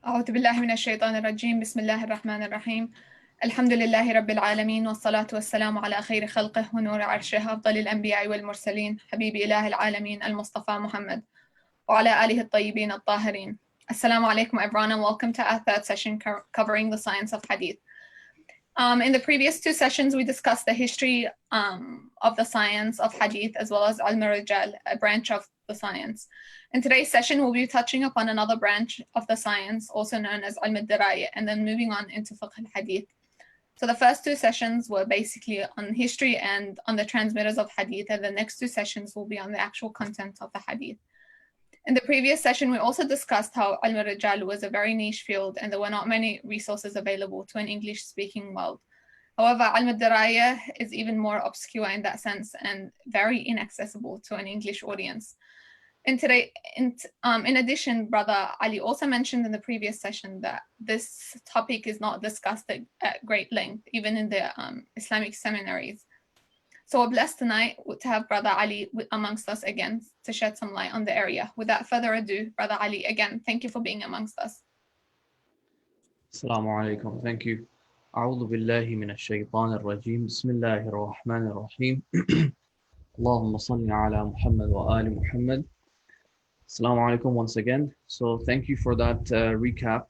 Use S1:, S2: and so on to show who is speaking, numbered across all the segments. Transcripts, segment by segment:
S1: أعوذ بالله من الشيطان الرجيم بسم الله الرحمن الرحيم الحمد لله رب العالمين والصلاة والسلام على خير خلقه ونور عرشه أفضل الأنبياء والمرسلين حبيب إله العالمين المصطفى محمد وعلى آله الطيبين الطاهرين. Assalamu alaikum everyone and welcome to our third session covering the science of Hadith. In the previous two sessions we discussed the history of the science of Hadith as well as al-Rijal, a branch of the science. In today's session, we'll be touching upon another branch of the science, also known as al-Dirayah, and then moving on into Fiqh al-Hadith. So the first two sessions were basically on history and on the transmitters of Hadith, and the next two sessions will be on the actual content of the Hadith. In the previous session, we also discussed how al-Rijal was a very niche field and there were not many resources available to an English-speaking world. However, al-Dirayah is even more obscure in that sense and very inaccessible to an English audience. In addition, Brother Ali also mentioned in the previous session that this topic is not discussed at great length, even in the Islamic seminaries. So we're blessed tonight to have Brother Ali amongst us again to shed some light on the area. Without further ado, Brother Ali, again, thank you for being amongst us.
S2: Assalamu alaikum. Thank you. أعوذ بالله من الشيطان الرجيم بسم الله الرحمن الرحيم اللهم صل على محمد وآل محمد. Assalamu alaikum once again. So thank you for that recap.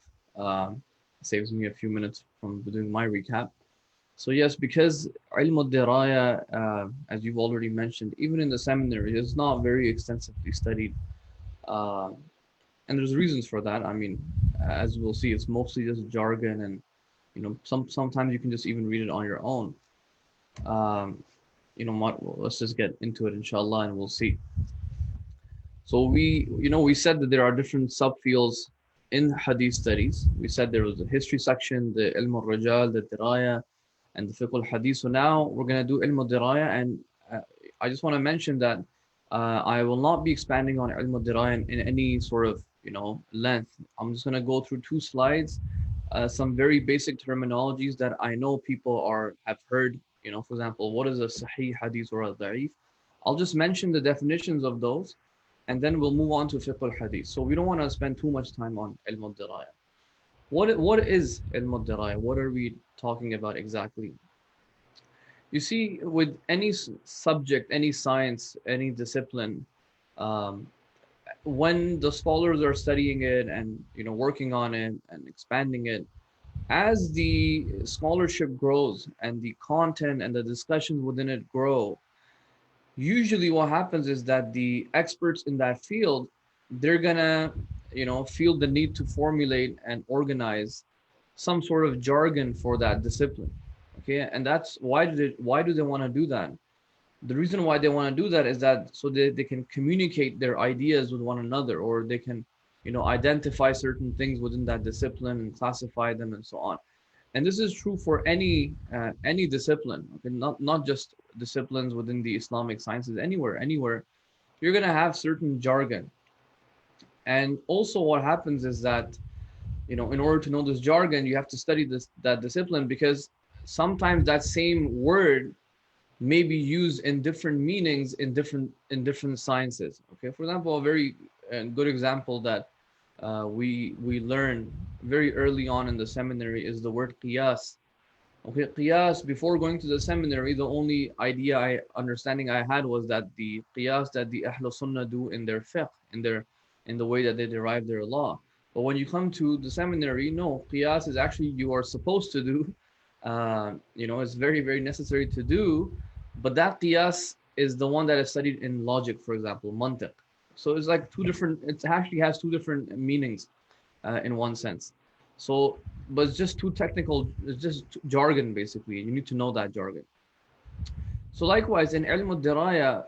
S2: Saves me a few minutes from doing my recap. So yes, because ilm al-Dirayah, as you've already mentioned, even in the seminary, is not very extensively studied. And there's reasons for that. I mean, as we'll see, it's mostly just jargon and sometimes you can just even read it on your own. Let's just get into it, inshallah, and we'll see. So we said that there are different subfields in Hadith studies. We said there was the history section, the ilm al-Rijal, the Dirayah, and the Fiqh al-Hadith. So now we're going to do ilm al-Dirayah, and I just want to mention that I will not be expanding on ilm al-Dirayah in any sort of length. I'm just going to go through two slides, some very basic terminologies that I know people have heard. For example, what is a Sahih Hadith or a Da'if? I'll just mention the definitions of those, and then we'll move on to Fiqh al-Hadith. So we don't want to spend too much time on ilm al-Dirayah. What is ilm al-Dirayah? What are we talking about exactly? You see, with any subject, any science, any discipline, when the scholars are studying it and working on it and expanding it, as the scholarship grows and the content and the discussions within it grow, usually what happens is that the experts in that field, they're gonna feel the need to formulate and organize some sort of jargon for that discipline. Okay, and that's why do they want to do that? The reason why they want to do that is that so they can communicate their ideas with one another, or they can identify certain things within that discipline and classify them and so on. And this is true for any discipline, okay? Not just disciplines within the Islamic sciences, anywhere you're going to have certain jargon. And also what happens is that in order to know this jargon, you have to study that discipline, because sometimes that same word may be used in different meanings in different sciences. Okay, for example, a very good example that we learned very early on in the seminary is the word qiyas. Okay, qiyas, before going to the seminary, the only understanding I had was that the qiyas that the Ahlul Sunnah do in their fiqh, in the way that they derive their law. But when you come to the seminary, no, qiyas is actually you are supposed to do. It's very, very necessary to do, but that qiyas is the one that is studied in logic, for example, mantiq. So it's like it actually has two different meanings in one sense. So, but it's just too technical, it's just jargon basically. You need to know that jargon. So likewise, in ilm al-Dirayah,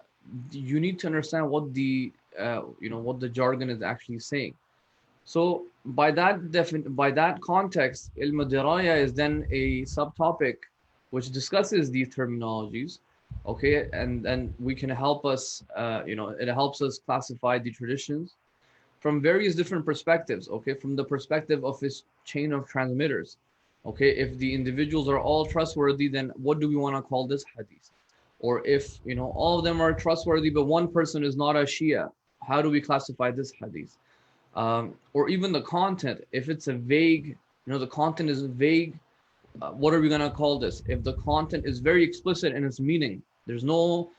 S2: you need to understand what the jargon is actually saying. So by that context, ilm al-Dirayah is then a subtopic which discusses these terminologies, okay, and then we can help us, it helps us classify the traditions from various different perspectives, okay, from the perspective of its chain of transmitters, okay. If the individuals are all trustworthy, then what do we want to call this hadith? Or if all of them are trustworthy but one person is not a Shia, how do we classify this hadith? or even the content. If it's a vague, the content is vague, what are we going to call this? If the content is very explicit in its meaning, there's no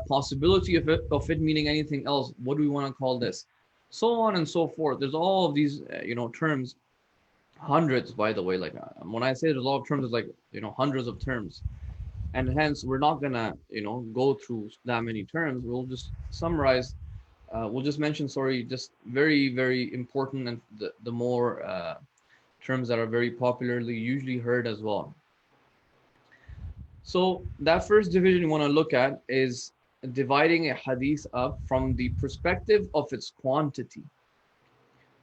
S2: possibility of it meaning anything else, what do we want to call this? So on and so forth. There's all of these, terms, hundreds, by the way. Like when I say there's a lot of terms, it's like, hundreds of terms. And hence, we're not going to, go through that many terms. We'll just summarize. We'll just mention, just very, very important and the more terms that are very popularly usually heard as well. So that first division you want to look at is dividing a hadith up from the perspective of its quantity.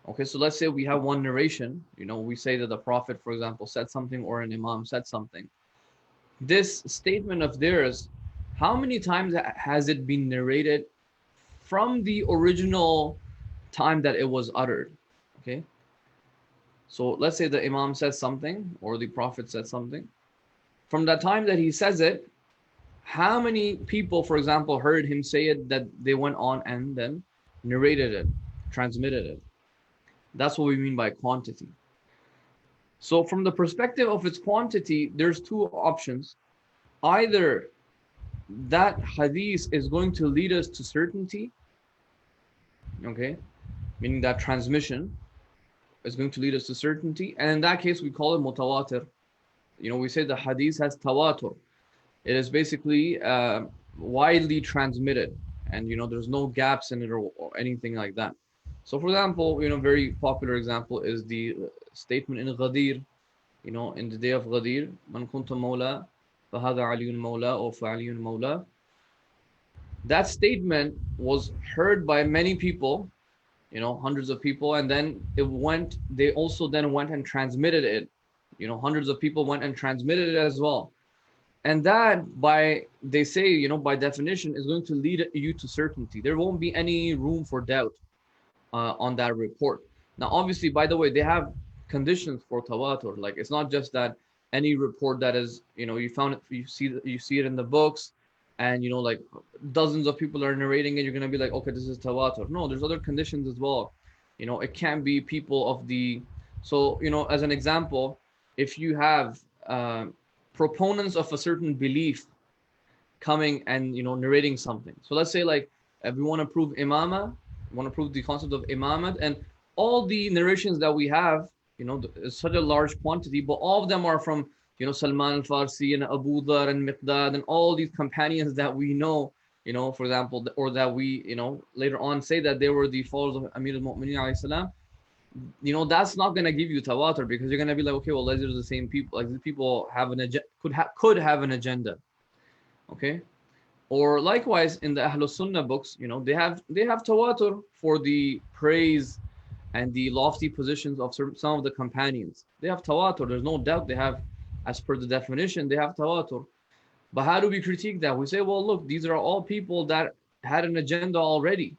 S2: Okay, so let's say we have one narration, we say that the Prophet, for example, said something, or an Imam said something. This statement of theirs, how many times has it been narrated from the original time that it was uttered? Okay. So let's say the Imam says something, or the Prophet said something. From that time that he says it, how many people, for example, heard him say it that they went on and then narrated it, transmitted it? That's what we mean by quantity. So from the perspective of its quantity, there's two options. Either that hadith is going to lead us to certainty, okay, meaning that transmission is going to lead us to certainty, and in that case we call it mutawatir. We say the hadith has tawatur. It is basically widely transmitted, and there's no gaps in it or anything like that. So for example, very popular example is the statement in Ghadir, in the day of Ghadir, man kunta mawla fahada aliyun mawla or fa aliyun mawla. That statement was heard by many people, hundreds of people, and then they also then went and transmitted it. Hundreds of people went and transmitted it as well. And that, they say, by definition, is going to lead you to certainty. There won't be any room for doubt on that report. Now, obviously, by the way, they have conditions for tawatur. Like, it's not just that any report that is, you found it, you see it in the books, and like dozens of people are narrating it, you're going to be like, okay, this is tawatur. No, there's other conditions as well. It can't be people of the, so as an example, if you have proponents of a certain belief coming and narrating something. So let's say, like, if we want to prove imama, want to prove the concept of imamat, and all the narrations that we have, it's such a large quantity, but all of them are from Salman al-Farsi and Abu Dhar and Miqdad and all these companions that we know, for example, or that we later on say that they were the followers of Amir al-Mu'mineen alayhi salam. That's not going to give you tawatur, because you're going to be like, okay, well, these are the same people. Like, these people have an agenda, could have an agenda. Okay. Or likewise in the Ahlul Sunnah books, they have tawatur for the praise and the lofty positions of some of the companions. They have tawatur. There's no doubt they have, as per the definition, they have tawatur. But how do we critique that? We say, well, look, these are all people that had an agenda already.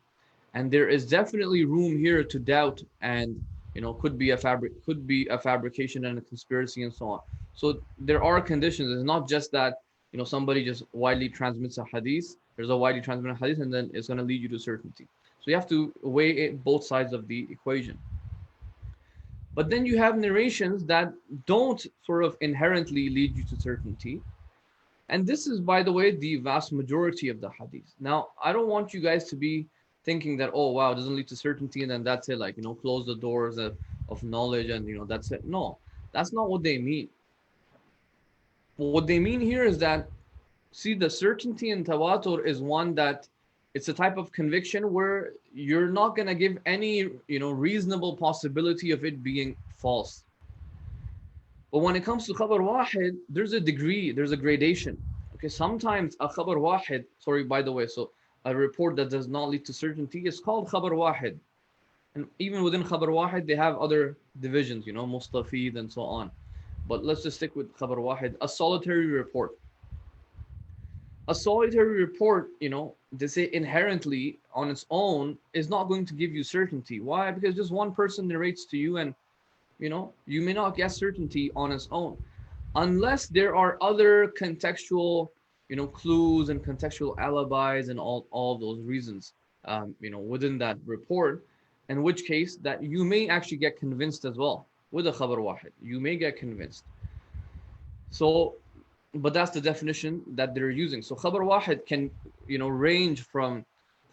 S2: And there is definitely room here to doubt, and could be a fabrication and a conspiracy and so on. So there are conditions. It's not just that somebody just widely transmits a hadith. There's a widely transmitted hadith, and then it's going to lead you to certainty. So you have to weigh both sides of the equation. But then you have narrations that don't sort of inherently lead you to certainty. And this is, by the way, the vast majority of the hadith. Now, I don't want you guys to be thinking that, oh, wow, it doesn't lead to certainty, and then that's it, like, close the doors of knowledge, and, that's it. No, that's not what they mean. But what they mean here is that, see, the certainty in tawatur is one that it's a type of conviction where you're not going to give any, reasonable possibility of it being false. But when it comes to khabar wahid, there's a degree, there's a gradation. Okay, sometimes a khabar wahid, by the way, so a report that does not lead to certainty is called khabar wahid. And even within khabar wahid, they have other divisions, mustafid and so on. But let's just stick with khabar wahid, a solitary report. A solitary report, they say inherently on its own is not going to give you certainty. Why? Because just one person narrates to you, and you may not get certainty on its own, unless there are other contextual, clues and contextual alibis and all those reasons, within that report. in which case that you may actually get convinced as well with a khabar wahid. You may get convinced. So, but that's the definition that they're using. So khabar wahid can, range from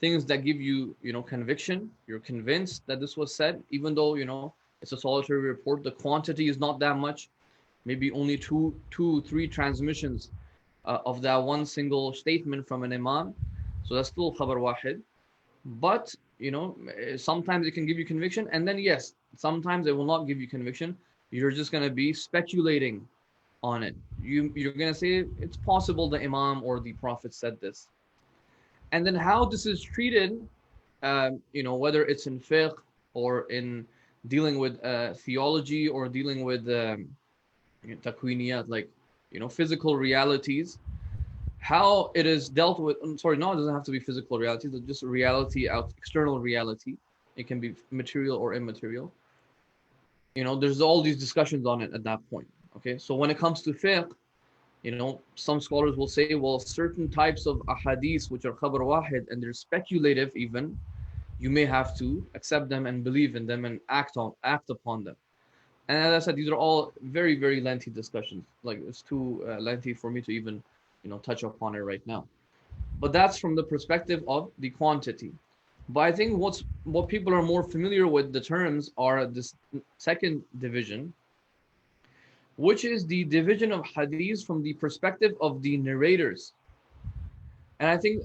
S2: things that give you, conviction. You're convinced that this was said, even though, it's a solitary report. The quantity is not that much. Maybe only two, three transmissions of that one single statement from an imam. So that's still khabar wahid. But, sometimes it can give you conviction. And then, yes, sometimes it will not give you conviction. You're just going to be speculating on it. You're going to say it's possible the imam or the prophet said this. And then how this is treated, whether it's in fiqh or in dealing with theology or dealing with takwiniyat, like, physical realities, how it is dealt with. Sorry, no, it doesn't have to be physical realities, it's just reality, external reality. It can be material or immaterial. There's all these discussions on it at that point. Okay, so when it comes to fiqh, some scholars will say, well, certain types of ahadith which are khabar wahid and they're speculative even, you may have to accept them and believe in them and act upon them. And as I said, these are all very, very lengthy discussions. Like, it's too lengthy for me to even, touch upon it right now. But that's from the perspective of the quantity. But I think what people are more familiar with the terms are this second division, which is the division of hadiths from the perspective of the narrators. And I think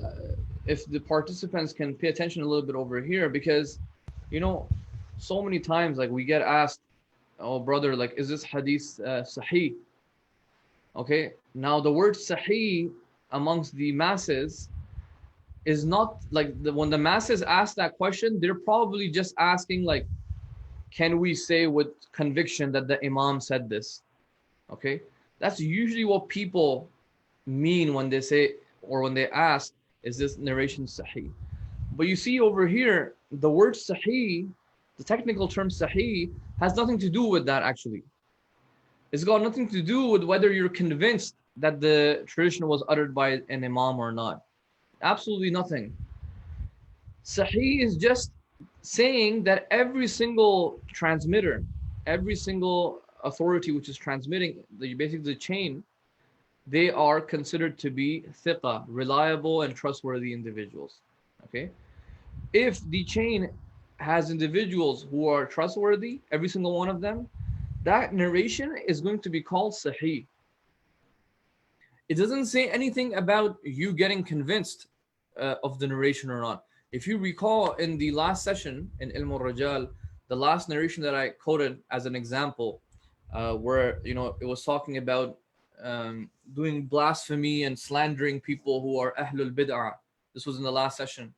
S2: if the participants can pay attention a little bit over here, because, so many times, like, we get asked, oh brother, like, is this hadith sahih? Okay, now the word sahih amongst the masses is not like, when the masses ask that question, they're probably just asking, like, can we say with conviction that the imam said this? Okay, that's usually what people mean when they say, or when they ask, is this narration sahih? But you see over here, the word sahih, the technical term sahih, has nothing to do with that actually. It's got nothing to do with whether you're convinced that the tradition was uttered by an imam or not. Absolutely nothing. Sahih is just saying that every single transmitter, every single authority which is transmitting basically the chain, they are considered to be thiqa, reliable and trustworthy individuals. Okay, if the chain has individuals who are trustworthy, every single one of them, that narration is going to be called sahih. It doesn't say anything about you getting convinced of the narration or not. If you recall in the last session in Ilm al-Rajal, the last narration that I quoted as an example, where it was talking about doing blasphemy and slandering people who are AhlulBayt. This was in the last session.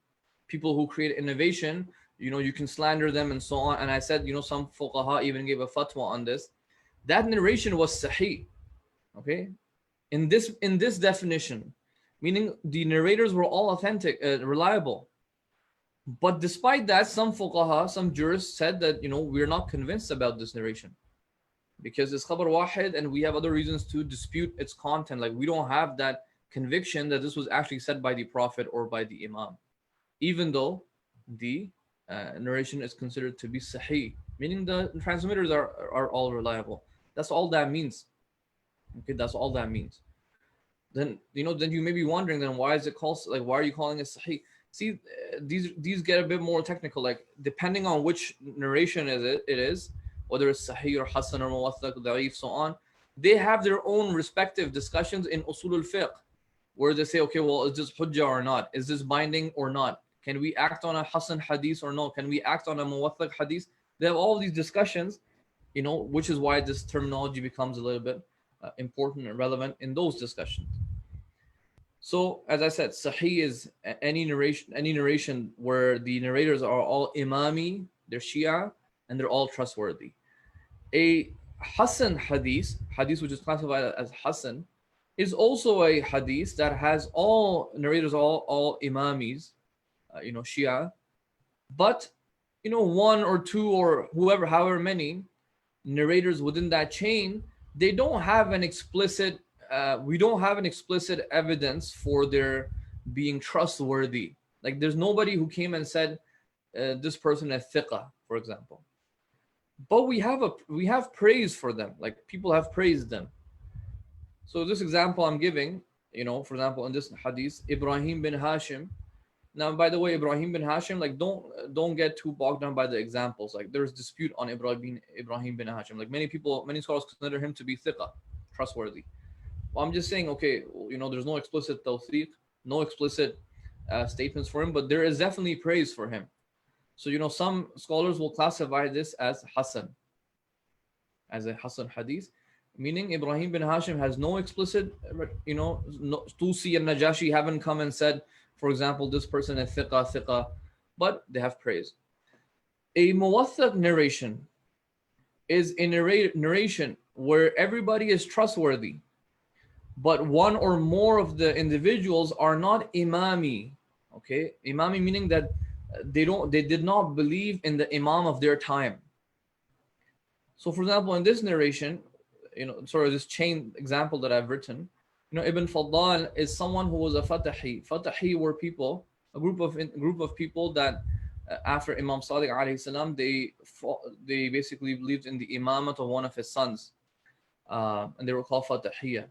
S2: People who create innovation, you can slander them and so on. And I said, some fuqaha even gave a fatwa on this. That narration was sahih. Okay, in this definition, meaning the narrators were all authentic, reliable. But despite that, some fuqaha, some jurists said that we're not convinced about this narration, because it's khabar wahid and we have other reasons to dispute its content. Like, we don't have that conviction that this was actually said by the Prophet or by the Imam, even though the narration is considered to be sahih, meaning the transmitters are all reliable. That's all that means. Okay, that's all that means. Then then you may be wondering, then why is it called, like, why are you calling it sahih? See, these get a bit more technical. Like, depending on which narration it is, whether it's sahih or hasan or muwaththaq, da'if, so on, they have their own respective discussions in usul al-fiqh, where they say, okay, well, is this hujjah or not? Is this binding or not? Can we act on a hasan hadith or no? Can we act on a muwaththaq hadith? They have all these discussions, which is why this terminology becomes a little bit important and relevant in those discussions. So, as I said, sahih is any narration where the narrators are all imami, they're Shia, and they're all trustworthy. A hasan hadith which is classified as hasan, is also a hadith that has all narrators, all imamis, Shia, but one or two or however many narrators within that chain, they don't have an explicit we don't have an explicit evidence for their being trustworthy. Like, there's nobody who came and said, this person as thiqah, for example. But we have praise for them, like people have praised them. So this example I'm giving, for example, in this hadith, Ibrahim bin Hashim. Now, by the way, Ibrahim bin Hashim, like don't get too bogged down by the examples. Like there's dispute on Ibrahim bin Hashim. Like many scholars consider him to be thiqah, trustworthy. Well, I'm just saying, okay, there's no explicit tawfiq, no explicit statements for him, but there is definitely praise for him. So some scholars will classify this as Hasan, as a Hasan hadith, meaning Ibrahim bin Hashim has no explicit, Tusi and Najashi haven't come and said, for example, this person is thiqah, but they have praise. A muwaththaq narration is a narration where everybody is trustworthy, but one or more of the individuals are not imami. Okay, imami meaning that they did not believe in the imam of their time. So, for example, in this narration, this chain example that I've written, Ibn Faddal is someone who was a Fatahi. Fatahi were people, a group of people that after Imam Sadiq alayhi salam, they basically believed in the imamat of one of his sons, and they were called Fatahiyya.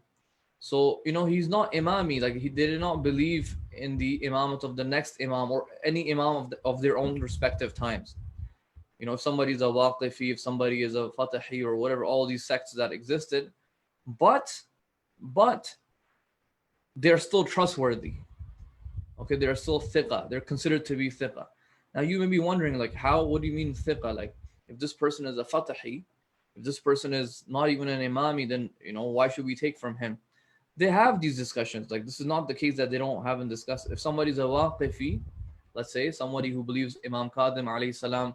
S2: So he's not imami, like they did not believe in the imamat of the next imam or any imam of their own respective times. If somebody's a Waqifi, if somebody is a Fatahi or whatever, all these sects that existed, but they're still trustworthy. Okay, they're still thiqah. They're considered to be thiqah. Now you may be wondering, like, what do you mean thiqah? Like, if this person is a Fatahi, if this person is not even an imami, then why should we take from him? They have these discussions. Like, this is not the case that they haven't discussed. If somebody's a Waqifi, let's say somebody who believes Imam Qadim alayhi salam,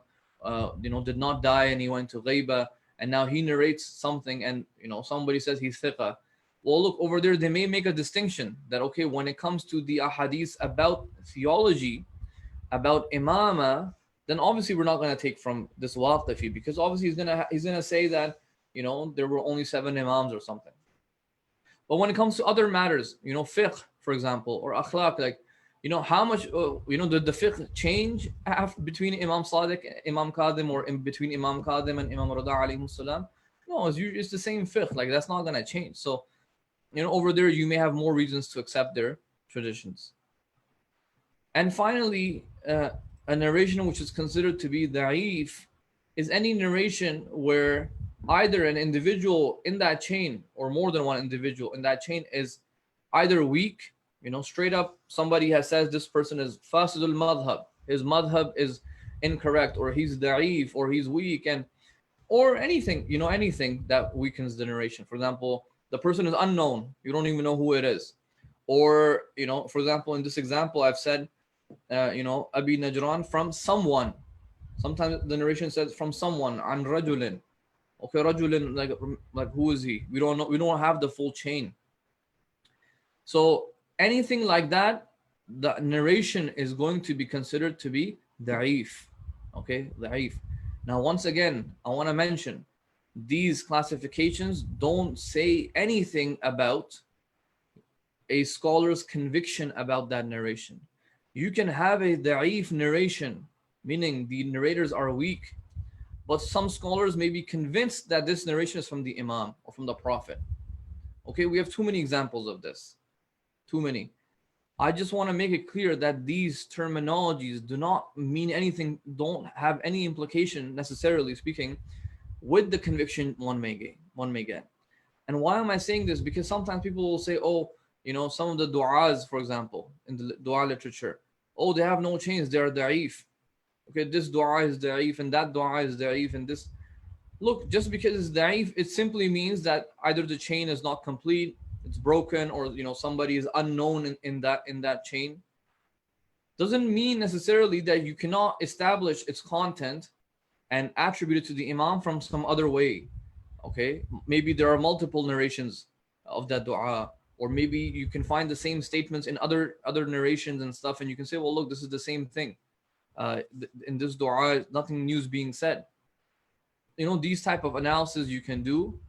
S2: did not die and he went to ghaiba, and now he narrates something, and somebody says he's thiqah. Well, look over there, they may make a distinction that, okay, when it comes to the ahadith about theology, about imama, then obviously we're not going to take from this Waqifi, because obviously he's gonna say that there were only 7 imams or something. But when it comes to other matters, fiqh, for example, or akhlaq, like how much did the fiqh change between Imam Sadiq, Imam Qadim, or in between Imam Qadim and Imam Rada alayhi salam? No, it's the same fiqh. Like, that's not going to change. So over there you may have more reasons to accept their traditions. And finally, a narration which is considered to be da'if is any narration where either an individual in that chain or more than one individual in that chain is either weak, straight up somebody has said this person is fasidul madhab, his madhab is incorrect, or he's da'if, or he's weak, or anything, anything that weakens the narration. For example, the person is unknown, you don't even know who it is. Or, for example, in this example I've said, Abi Najran from someone. Sometimes the narration says from someone, an rajulin. Okay, rajulin, like who is he? We don't know. We don't have the full chain. So anything like that, the narration is going to be considered to be da'if. Okay, da'if. Now, once again, I want to mention these classifications don't say anything about a scholar's conviction about that narration. You can have a da'if narration, meaning the narrators are weak, but some scholars may be convinced that this narration is from the Imam or from the Prophet. Okay, we have too many examples of this. Too many. I just want to make it clear that these terminologies do not mean anything, don't have any implication, necessarily speaking, with the conviction one may get. And why am I saying this? Because sometimes people will say, some of the du'as, for example, in the du'a literature, they have no chains, they are da'if. Okay, this du'a is da'if, and that du'a is da'if, and this. Look, just because it's da'if, it simply means that either the chain is not complete, it's broken, or somebody is unknown in that chain. Doesn't mean necessarily that you cannot establish its content and attribute it to the Imam from some other way. Okay, maybe there are multiple narrations of that du'a, or maybe you can find the same statements in other narrations and stuff, and you can say, well, look, this is the same thing. In this du'a, nothing new is being said. These type of analysis you can do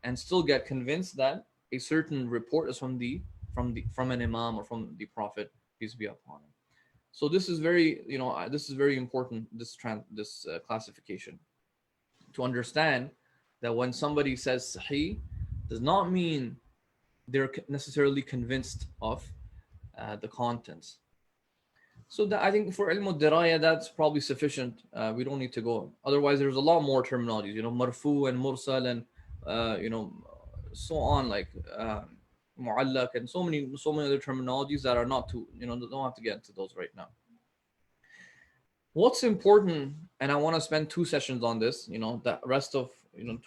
S2: and still get convinced that a certain report is from an Imam or from the Prophet, peace be upon him. So this is very, this is very important, this classification, to understand that when somebody says sahih, does not mean they're necessarily convinced of the contents. So that, I think for al-Dirayah, that's probably sufficient. We don't need to go. Otherwise, there's a lot more terminologies, marfu and mursal and, so on, like mu'allaq and so many other terminologies that are not too, don't have to get into those right now. What's important, and I want to spend 2 sessions on this, the rest of,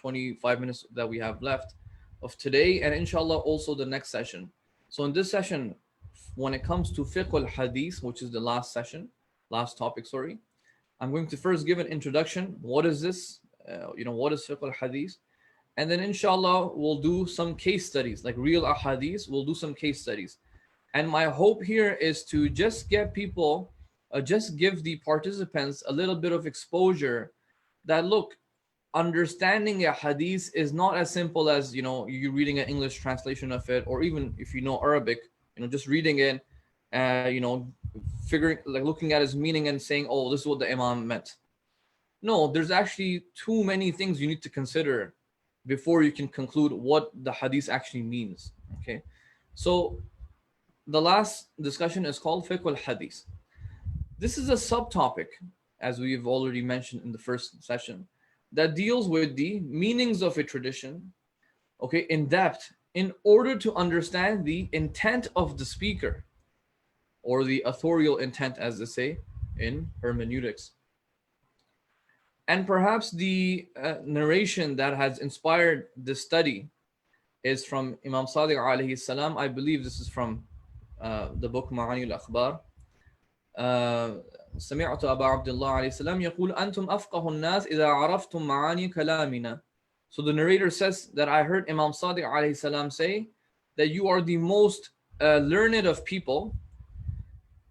S2: 25 minutes that we have left of today, and inshallah also the next session. So in this session, when it comes to Fiqh al-Hadith, which is the last topic, I'm going to first give an introduction. What is this? What is Fiqh al-Hadith? And then inshallah, we'll do some case studies, like real ahadith, we'll do some case studies. And my hope here is to just get people, just give the participants a little bit of exposure that, look, understanding a hadith is not as simple as, you reading an English translation of it, or even if you know Arabic, just reading it, figuring, like looking at its meaning and saying, oh, this is what the Imam meant. No, there's actually too many things you need to consider before you can conclude what the hadith actually means. Okay, so the last discussion is called Fiqh al-Hadith. This is a subtopic, as we've already mentioned in the first session, that deals with the meanings of a tradition, okay, in depth, in order to understand the intent of the speaker, or the authorial intent, as they say in hermeneutics. And perhaps the narration that has inspired this study is from Imam Sadiq alayhi salam. I believe this is from the book Ma'ani al-Akhbar. سمعت أبا عبد الله عليه السلام يقول أنتم أفقه الناس إذا عرفتم معاني كلامنا. So the narrator says that I heard Imam Sadiq alayhi salam say that you are the most learned of people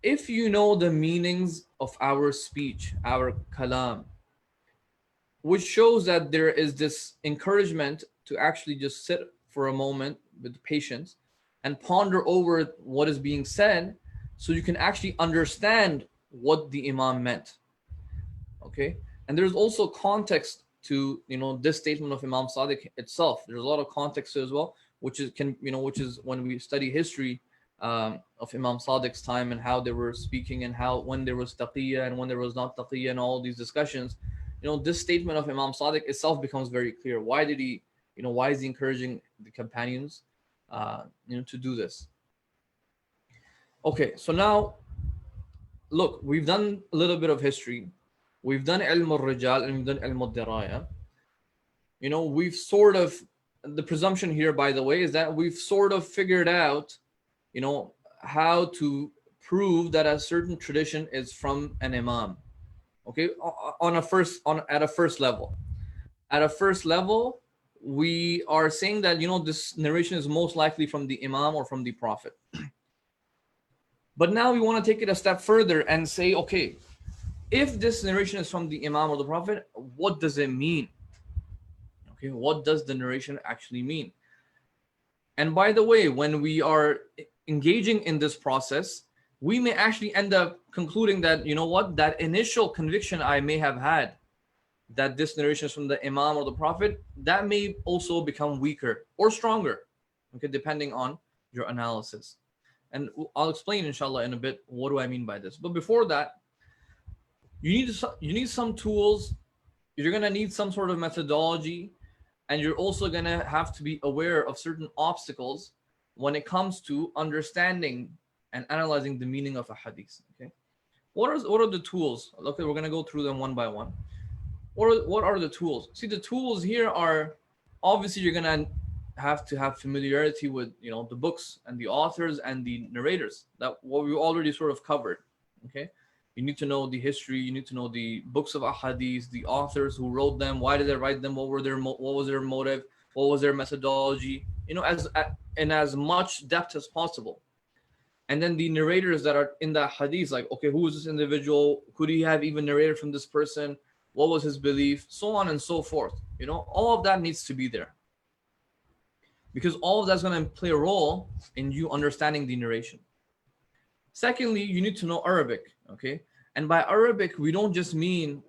S2: if you know the meanings of our speech, our kalam, which shows that there is this encouragement to actually just sit for a moment with patience and ponder over what is being said, so you can actually understand what the Imam meant. Okay, and there's also context to this statement of Imam Sadiq itself. There's a lot of context to it as well, which is when we study history of Imam Sadiq's time and how they were speaking, and how when there was taqiyya and when there was not taqiyya, and all these discussions. This statement of Imam Sadiq itself becomes very clear. Why did he, why is he encouraging the companions, to do this? Okay, so now, look, we've done a little bit of history. We've done ilm al-rijal and we've done ilm al-dirayah. We've sort of, the presumption here, by the way, is that we've sort of figured out, how to prove that a certain tradition is from an Imam. Okay, at a first level. At a first level, we are saying that, this narration is most likely from the Imam or from the Prophet. But now we want to take it a step further and say, okay, if this narration is from the Imam or the Prophet, what does it mean? Okay, what does the narration actually mean? And by the way, when we are engaging in this process, we may actually end up concluding that, that initial conviction I may have had that this narration is from the Imam or the Prophet, that may also become weaker or stronger, okay, depending on your analysis. And I'll explain, inshallah, in a bit, what do I mean by this. But before that, you need some tools. You're going to need some sort of methodology, and you're also going to have to be aware of certain obstacles when it comes to understanding and analyzing the meaning of a hadith. Okay, what are the tools? Okay, we're going to go through them one by one. What are the tools? See, the tools here are, obviously you're going to have familiarity with the books and the authors and the narrators, that what we already sort of covered. Okay, you need to know the history, you need to know the books of ahadith, the authors who wrote them, why did they write them, what was their motive, what was their methodology, in as much depth as possible. And then the narrators that are in the hadith, like, okay, who is this individual? Could he have even narrated from this person? What was his belief? So on and so forth. All of that needs to be there, because all of that's going to play a role in you understanding the narration. Secondly, you need to know Arabic, okay? And by Arabic, we don't just mean,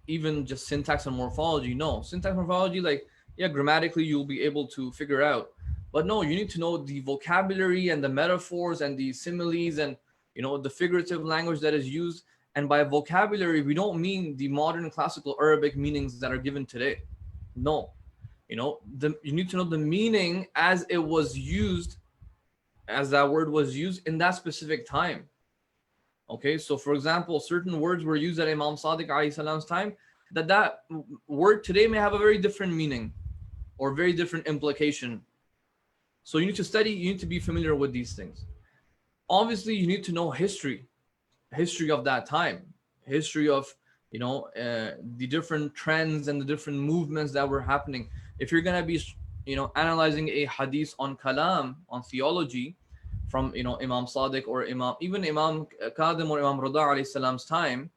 S2: even just syntax and morphology. No, syntax and morphology, like, yeah, grammatically you'll be able to figure out. But no, you need to know the vocabulary and the metaphors and the similes and, the figurative language that is used. And by vocabulary, we don't mean the modern classical Arabic meanings that are given today. No, you need to know the meaning as it was used, as that word was used in that specific time. Okay, so for example, certain words were used at Imam Sadiq alayhi salam's time, that word today may have a very different meaning or very different implication. So you need to study, you need to be familiar with these things. Obviously, you need to know history of that time, history of, the different trends and the different movements that were happening. If you're going to be, analyzing a hadith on kalam, on theology, from Imam Sadiq or even Imam Qadim or Imam Rida alayhi salam's time,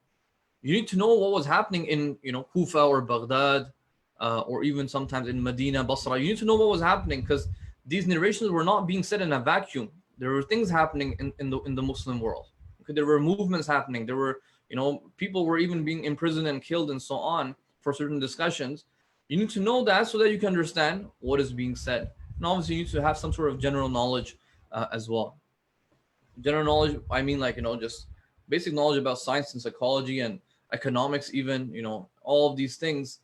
S2: you need to know what was happening in Kufa or Baghdad, or even sometimes in Medina, Basra. You need to know what was happening, because these narrations were not being said in a vacuum. There were things happening in the Muslim world. Okay, there were movements happening. There were people were even being imprisoned and killed and so on for certain discussions. You need to know that so that you can understand what is being said. And obviously, you need to have some sort of general knowledge as well. General knowledge, I mean, like, just basic knowledge about science and psychology and economics, even, all of these things,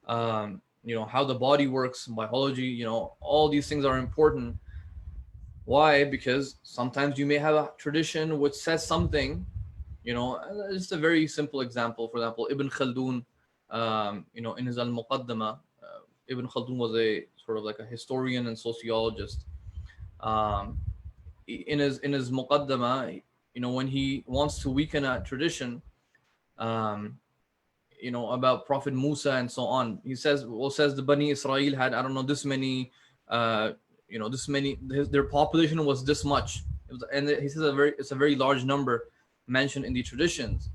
S2: how the body works, biology, all these things are important. Why? Because sometimes you may have a tradition which says something, just a very simple example. For example, Ibn Khaldun, in his al-Muqaddamah, Ibn Khaldun was a sort of like a historian and sociologist. In his Muqaddamah, when he wants to weaken a tradition, about Prophet Musa and so on, he says the Bani Israel had, I don't know, this many, their population was this much. And he says it's a very large number mentioned in the traditions.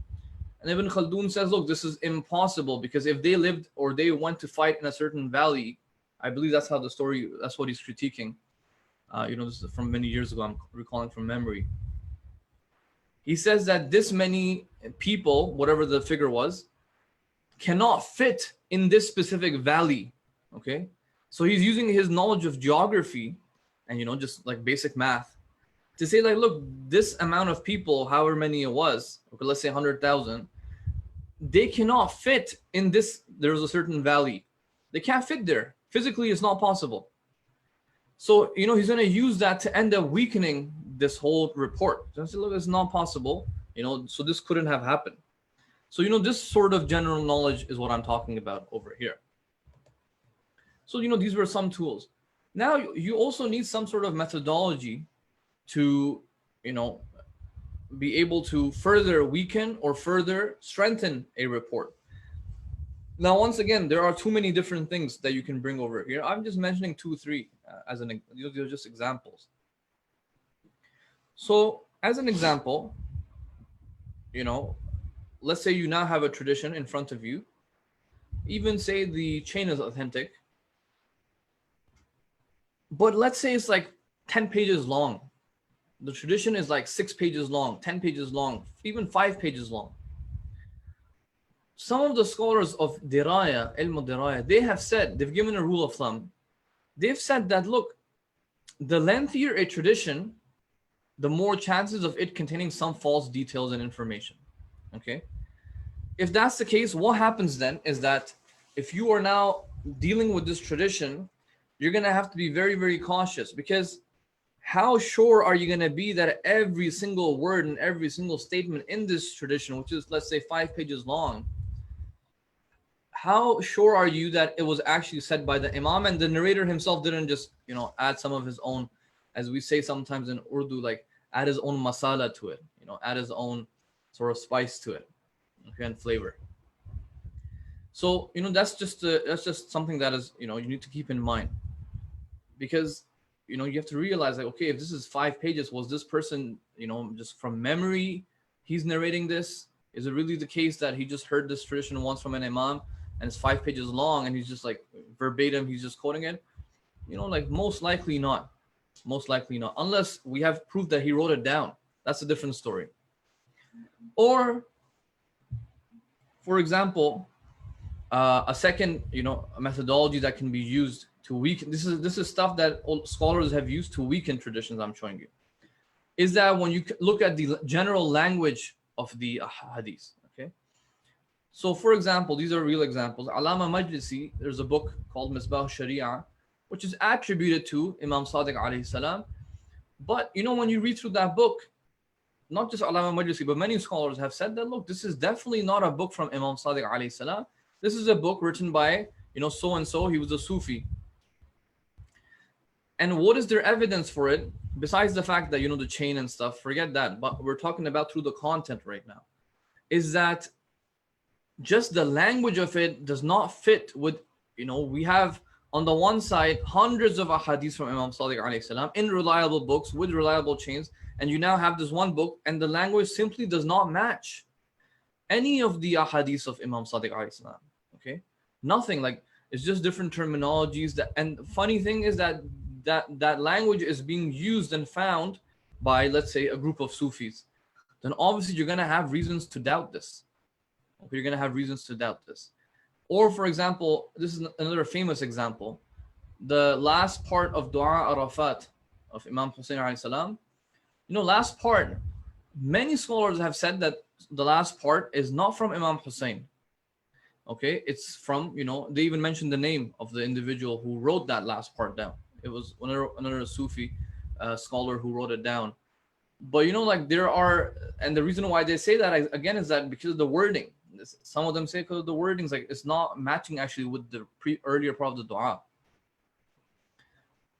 S2: And Ibn Khaldun says, look, this is impossible, because if they lived or they went to fight in a certain valley, I believe that's what he's critiquing. This is from many years ago, I'm recalling from memory. He says that this many people, whatever the figure was, cannot fit in this specific valley. Okay, so he's using his knowledge of geography and just like basic math to say, like, look, this amount of people, however many it was, okay, let's say 100,000, they cannot fit in this. There's a certain valley, they can't fit there physically. It's not possible. So, he's going to use that to end up weakening this whole report. So I said, look, it's not possible, so this couldn't have happened. So, this sort of general knowledge is what I'm talking about over here. So, these were some tools. Now, you also need some sort of methodology to, be able to further weaken or further strengthen a report. Now, once again, there are too many different things that you can bring over here. I'm just mentioning 2-3 these are just examples. So, as an example, let's say you now have a tradition in front of you. Even say the chain is authentic, but let's say it's like 10 pages long. The tradition is like 6 pages long, 10 pages long, even 5 pages long. Some of the scholars of Dirayah, al-Dirayah, they've given a rule of thumb. They've said that, look, the lengthier a tradition, the more chances of it containing some false details and information. Okay? If that's the case, what happens then is that if you are now dealing with this tradition, you're going to have to be very, very cautious, because how sure are you going to be that every single word and every single statement in this tradition, which is, let's say, 5 pages long, how sure are you that it was actually said by the Imam and the narrator himself didn't just, add some of his own, as we say sometimes in Urdu, like add his own masala to it, add his own sort of spice to it, okay, and flavor. So, that's just something that is, you need to keep in mind, because, you have to realize, like, okay, if this is 5 pages, was this person, just from memory, he's narrating this? Is it really the case that he just heard this tradition once from an Imam and it's 5 pages long and he's just like verbatim, he's just quoting it? Like, most likely not. Most likely not, unless we have proof that he wrote it down. That's a different story. Or, for example, a second, a methodology that can be used to weaken. This is stuff that scholars have used to weaken traditions. I'm showing you, is that when you look at the general language of the hadith. Okay, so for example, these are real examples. Alama Majlisi, there's a book called Misbah Sharia, which is attributed to Imam Sadiq alayhi salam. But when you read through that book, not just Alama Majlisi, but many scholars have said that, look, this is definitely not a book from Imam Sadiq alayhi salam. This is a book written by, so and so. He was a Sufi. And what is their evidence for it? Besides the fact that, the chain and stuff, forget that. But we're talking about through the content right now. Is that just the language of it does not fit with, we have on the one side hundreds of ahadith from Imam Sadiq alayhi salam in reliable books with reliable chains. And you now have this one book and the language simply does not match any of the ahadith of Imam Sadiq alayhi salam. Okay, nothing. Like, it's just different terminologies. And funny thing is that language is being used and found by, let's say, a group of Sufis. Then obviously you're going to have reasons to doubt this. Okay, you're going to have reasons to doubt this. Or, for example, this is another famous example. The last part of Dua Arafat of Imam Hussain alayhi salam. Last part, many scholars have said that the last part is not from Imam Hussain. Okay, it's from, they even mentioned the name of the individual who wrote that last part down. It was another Sufi scholar who wrote it down. But there are, and the reason why they say that again is that because of the wording. Some of them say because of the wordings, like it's not matching actually with the earlier part of the dua.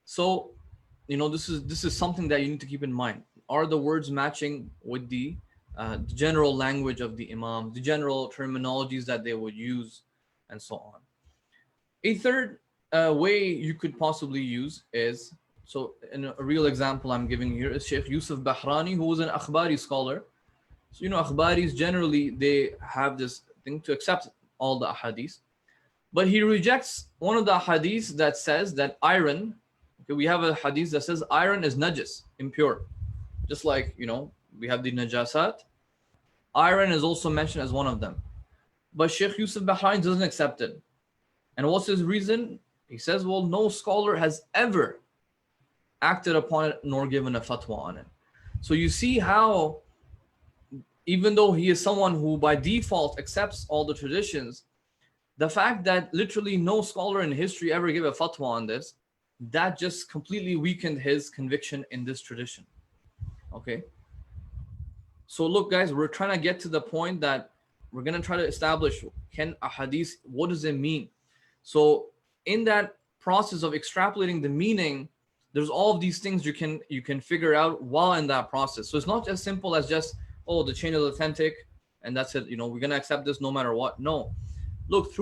S2: So, this is something that you need to keep in mind. Are the words matching with the general language of the Imam, the general terminologies that they would use, and so on. A third way you could possibly use is, so in a real example I'm giving here is Sheikh Yusuf Bahrani, who was an Akhbari scholar. So, Akhbaris generally, they have this thing to accept all the ahadith. But he rejects one of the hadiths that says that iron, okay, we have a hadith that says iron is najis, impure. Just like, we have the najasat. Iron is also mentioned as one of them. But Sheikh Yusuf Bahrani doesn't accept it. And what's his reason? He says, well, no scholar has ever acted upon it nor given a fatwa on it. So you see how, even though he is someone who by default accepts all the traditions, the fact that literally no scholar in history ever gave a fatwa on this, that just completely weakened his conviction in this tradition. Okay. So look, guys, we're trying to get to the point that we're going to try to establish, can a hadith, what does it mean? So in that process of extrapolating the meaning, there's all of these things you can figure out while in that process. So it's not as simple as just, oh, the chain is authentic and that's it. We're going to accept this no matter what. No. Look,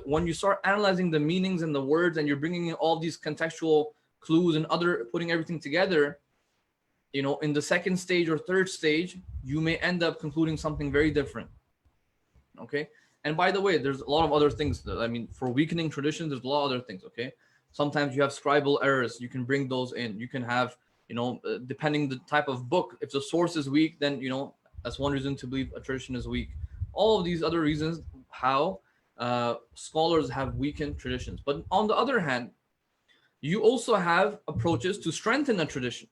S2: when you start analyzing the meanings and the words and you're bringing in all these contextual clues and putting everything together, in the second stage or third stage, you may end up concluding something very different. Okay. And by the way, there's a lot of other things. For weakening traditions, there's a lot of other things. Okay. Sometimes you have scribal errors. You can bring those in. You can have, depending the type of book, if the source is weak, then, that's one reason to believe a tradition is weak. All of these other reasons how scholars have weakened traditions. But on the other hand, you also have approaches to strengthen a tradition.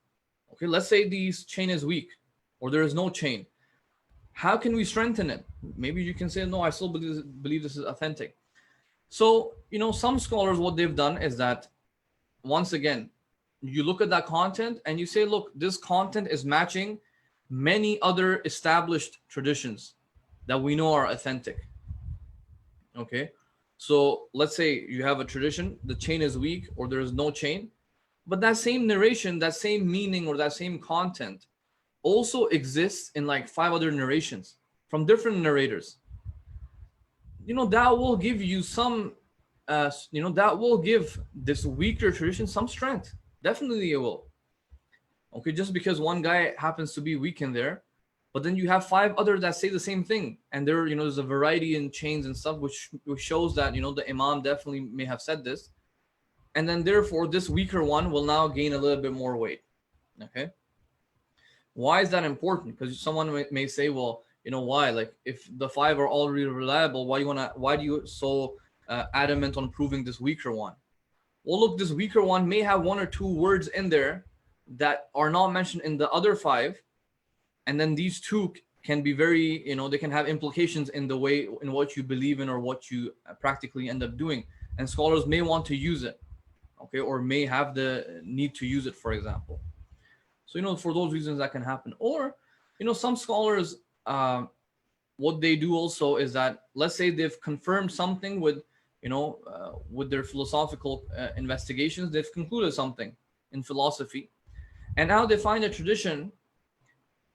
S2: Okay, let's say the chain is weak or there is no chain. How can we strengthen it? Maybe you can say, no, I still believe this is authentic. So, some scholars, what they've done is that, once again, you look at that content and you say, look, this content is matching many other established traditions that we know are authentic. Okay, so let's say you have a tradition, the chain is weak or there is no chain, but that same narration, that same meaning or that same content also exists in like 5 other narrations from different narrators. That will give you some, that will give this weaker tradition some strength. Definitely it will. Okay, just because one guy happens to be weak in there, but then you have 5 others that say the same thing, and there, there's a variety in chains and stuff, which shows that the Imam definitely may have said this. and then therefore this weaker one will now gain a little bit more weight. Okay. Why is that important? Because someone may say, well, why? Like, if the 5 are already reliable, why do you so adamant on proving this weaker one? Well, look, this weaker one may have 1 or 2 words in there that are not mentioned in the other 5, and then these 2 can be very, they can have implications in the way in what you believe in or what you practically end up doing, and scholars may want to use it, okay, or may have the need to use it, for example. So, for those reasons that can happen. Or, some scholars, what they do also is that, let's say they've confirmed something with, with their philosophical investigations, they've concluded something in philosophy, and now they find a tradition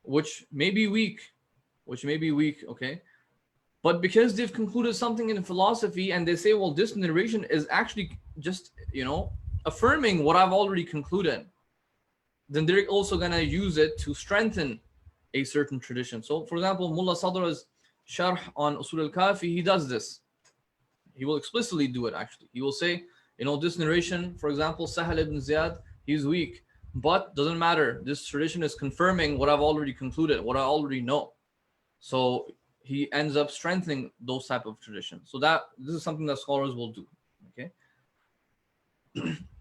S2: which may be weak, okay, but because they've concluded something in philosophy, and they say, well, this narration is actually just, affirming what I've already concluded, then they're also going to use it to strengthen a certain tradition. So, for example, Mullah Sadra's Sharh on Usul al-Kafi, he does this. He will explicitly do it, actually. He will say, this narration, for example, Sahal ibn Ziyad, he's weak, but doesn't matter. This tradition is confirming what I've already concluded, what I already know. So he ends up strengthening those type of traditions. So this is something that scholars will do. Okay.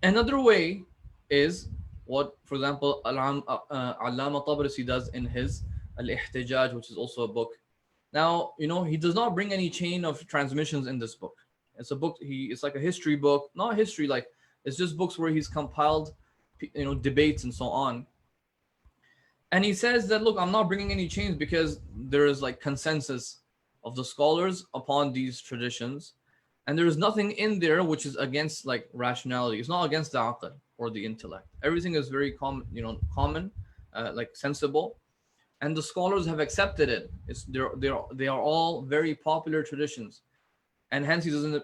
S2: Another way is what, for example, Allama Tabrisi does in his Al-Ihtijaj, which is also a book. Now, he does not bring any chain of transmissions in this book. It's a book, it's like a history book, not history, like it's just books where he's compiled, debates and so on. And he says that, look, I'm not bringing any chains because there is like consensus of the scholars upon these traditions. And there is nothing in there which is against like rationality. It's not against the aql or the intellect. Everything is very common, like sensible. And the scholars have accepted it. They are all very popular traditions. And hence he doesn't,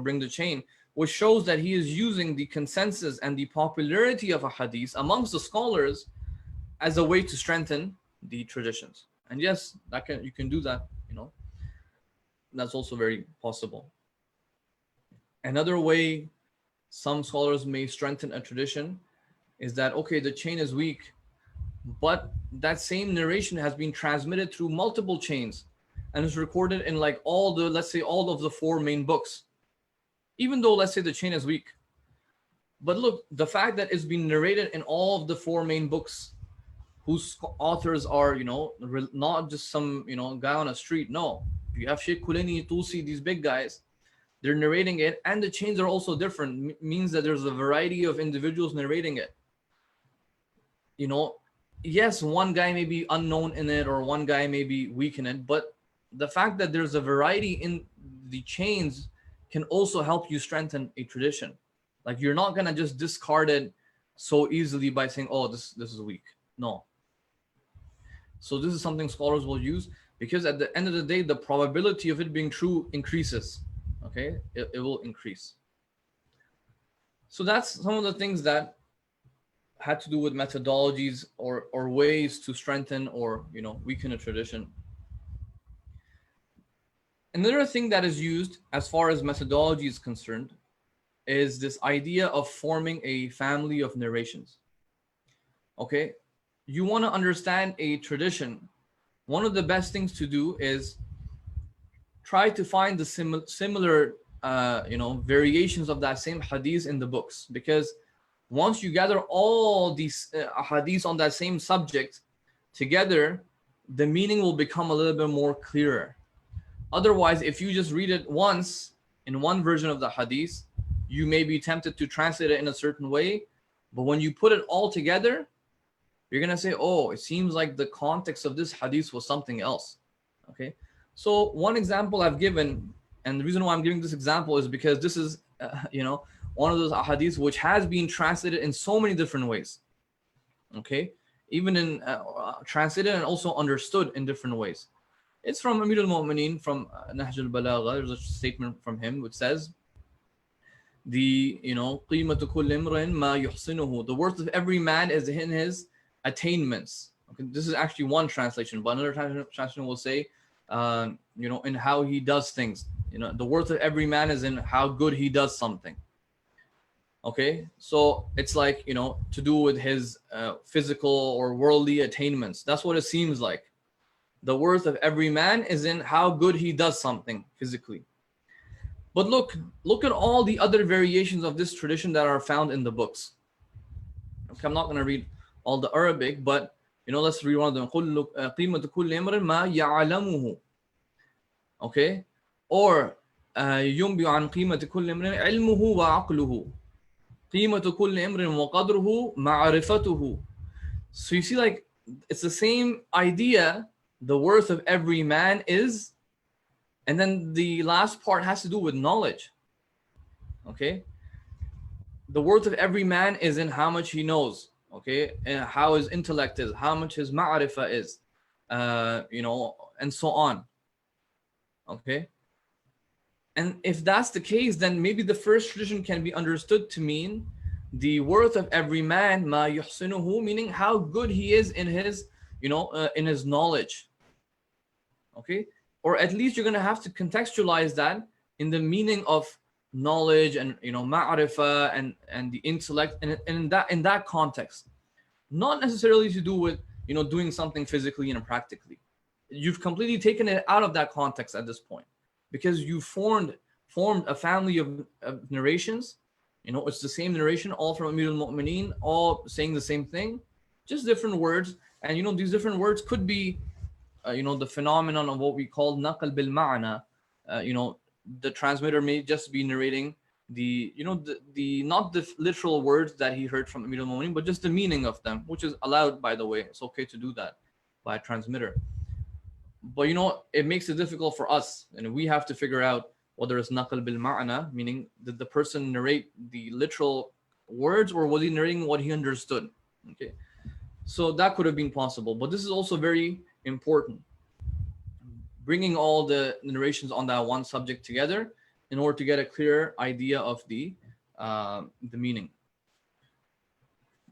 S2: bring the chain, which shows that he is using the consensus and the popularity of a hadith amongst the scholars as a way to strengthen the traditions. And yes, you can do that, That's also very possible. Another way some scholars may strengthen a tradition is that, okay, the chain is weak, but that same narration has been transmitted through multiple chains and is recorded in like all of the 4 main books, even though, let's say, the chain is weak. But look, the fact that it's been narrated in all of the 4 main books, whose authors are, not just some, guy on a street. No, you have Sheikh Kulini, Tusi, these big guys, they're narrating it, and the chains are also different. Means that there's a variety of individuals narrating it. Yes, one guy may be unknown in it, or one guy may be weak in it, but the fact that there's a variety in the chains can also help you strengthen a tradition. Like, you're not gonna just discard it so easily by saying, oh, this is weak. No. So this is something scholars will use, because at the end of the day, the probability of it being true increases. Okay, it will increase. So that's some of the things that had to do with methodologies or ways to strengthen or weaken a tradition. Another thing that is used as far as methodology is concerned is this idea of forming a family of narrations. Okay, you want to understand a tradition. One of the best things to do is try to find the similar variations of that same hadith in the books, because once you gather all these hadiths on that same subject together, the meaning will become a little bit more clearer. Otherwise, if you just read it once in one version of the hadith, you may be tempted to translate it in a certain way, but when you put it all together, you're going to say, oh, it seems like the context of this hadith was something else. Okay, so one example I've given, and the reason why I'm giving this example is because this is, one of those hadiths which has been translated in so many different ways. Okay, even in translated and also understood in different ways. It's from Amir al-Mu'mineen, from Nahj al-Balagha. There's a statement from him which says, قِيمَةُ كُلِّ إِمْرٍ مَا يُحْسِنُهُ, the worth of every man is in his attainments. Okay, this is actually one translation, but another translation will say, in how he does things. The worth of every man is in how good he does something. Okay, so it's like, to do with his physical or worldly attainments. That's what it seems like. The worth of every man is in how good he does something physically. But look at all the other variations of this tradition that are found in the books. Okay, I'm not going to read all the Arabic, but let's read one of them. قِيمَةُ كُلِّ إِمْرٍ مَا يَعْلَمُهُ. Okay, or ينبئ عن قيمة كل امرئ علمه وعقله. قيمة كل امرئ وقدره معرفته. So you see, like, it's the same idea. The worth of every man is, and then the last part has to do with knowledge. Okay, the worth of every man is in how much he knows. Okay, and how his intellect is, how much his ma'rifah is, and so on. Okay, and if that's the case, then maybe the first tradition can be understood to mean the worth of every man, ma yuhsinuhu, meaning how good he is in his, in his knowledge. Okay, or at least you're going to have to contextualize that in the meaning of knowledge and ma'rifah and the intellect, and in that context, not necessarily to do with doing something physically and practically. You've completely taken it out of that context at this point, because you formed a family of narrations. It's the same narration, all from Amir al-Mu'mineen, all saying the same thing, just different words. And these different words could be the phenomenon of what we call naql bil ma'na. The transmitter may just be narrating the not the literal words that he heard from Amir al-Mu'mineen, but just the meaning of them, which is allowed, by the way. It's okay to do that by a transmitter. But it makes it difficult for us, and we have to figure out whether it's naql bil ma'na, meaning did the person narrate the literal words, or was he narrating what he understood? Okay, so that could have been possible. But this is also very important, bringing all the narrations on that one subject together in order to get a clear idea of the meaning.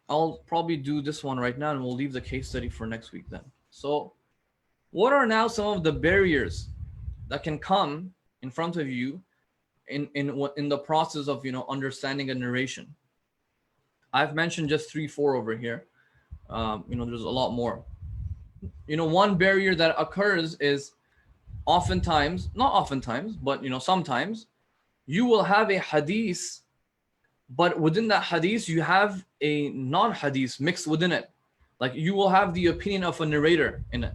S2: I'll probably do this one right now, and we'll leave the case study for next week then. So what are now some of the barriers that can come in front of you in the process of understanding a narration? I've mentioned just 3-4 over here. There's a lot more. One barrier that occurs is oftentimes, not oftentimes, but sometimes you will have a hadith, but within that hadith you have a non-hadith mixed within it. Like you will have the opinion of a narrator in it,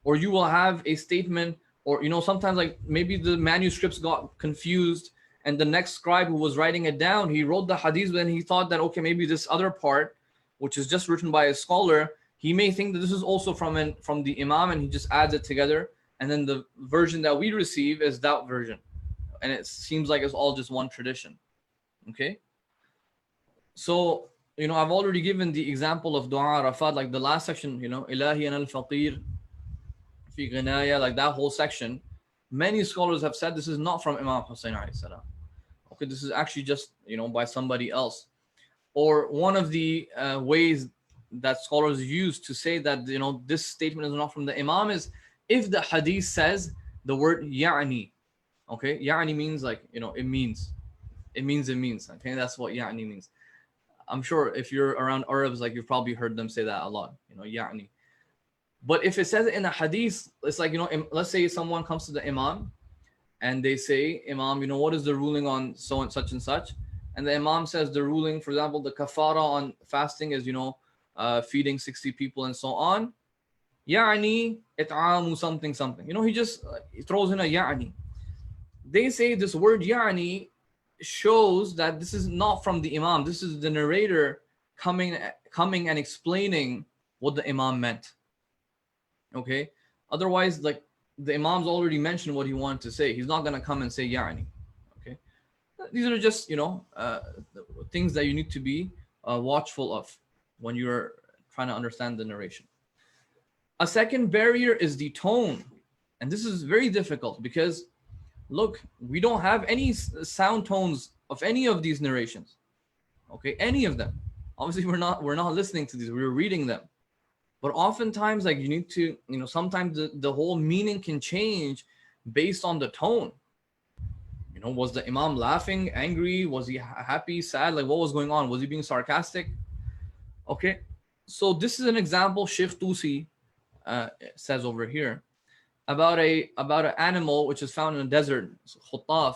S2: or you will have a statement, or sometimes like maybe the manuscripts got confused, and the next scribe who was writing it down, he wrote the hadith, but then he thought that, okay, maybe this other part, which is just written by a scholar, he may think that this is also from the Imam, and he just adds it together, and then the version that we receive is that version, and it seems like it's all just one tradition. Okay, so I've already given the example of Dua Arafat, like the last section, Ilahi an al-Faqir fi ghinaya, like that whole section. Many scholars have said this is not from Imam Hussain alayhi salam. Okay, this is actually just by somebody else. Or one of the ways that scholars use to say that this statement is not from the Imam is if the hadith says the word ya'ni. Okay, ya'ni means like it means. Okay, that's what ya'ni means. I'm sure if you're around Arabs, like you've probably heard them say that a lot, ya'ni. But if it says it in a hadith, it's like, let's say someone comes to the Imam and they say, Imam, what is the ruling on so and such? And the Imam says the ruling, for example, the kafara on fasting is, feeding 60 people and so on. Ya'ni it'amu something. He just throws in a ya'ni. They say this word ya'ni shows that this is not from the Imam. This is the narrator coming and explaining what the Imam meant. Okay, otherwise, like the Imam's already mentioned what he wanted to say. He's not going to come and say ya'ni. Okay, these are just things that you need to be watchful of when you're trying to understand the narration. A second barrier is the tone, and this is very difficult because look, we don't have any sound tones of any of these narrations. Okay, any of them. Obviously, we're not listening to these. We're reading them. But oftentimes, like you need to, sometimes the whole meaning can change based on the tone. Was the Imam laughing, angry? Was he happy, sad? Like, what was going on? Was he being sarcastic? Okay, so this is an example Sheikh Tusi says over here about an animal which is found in the desert, khutaf.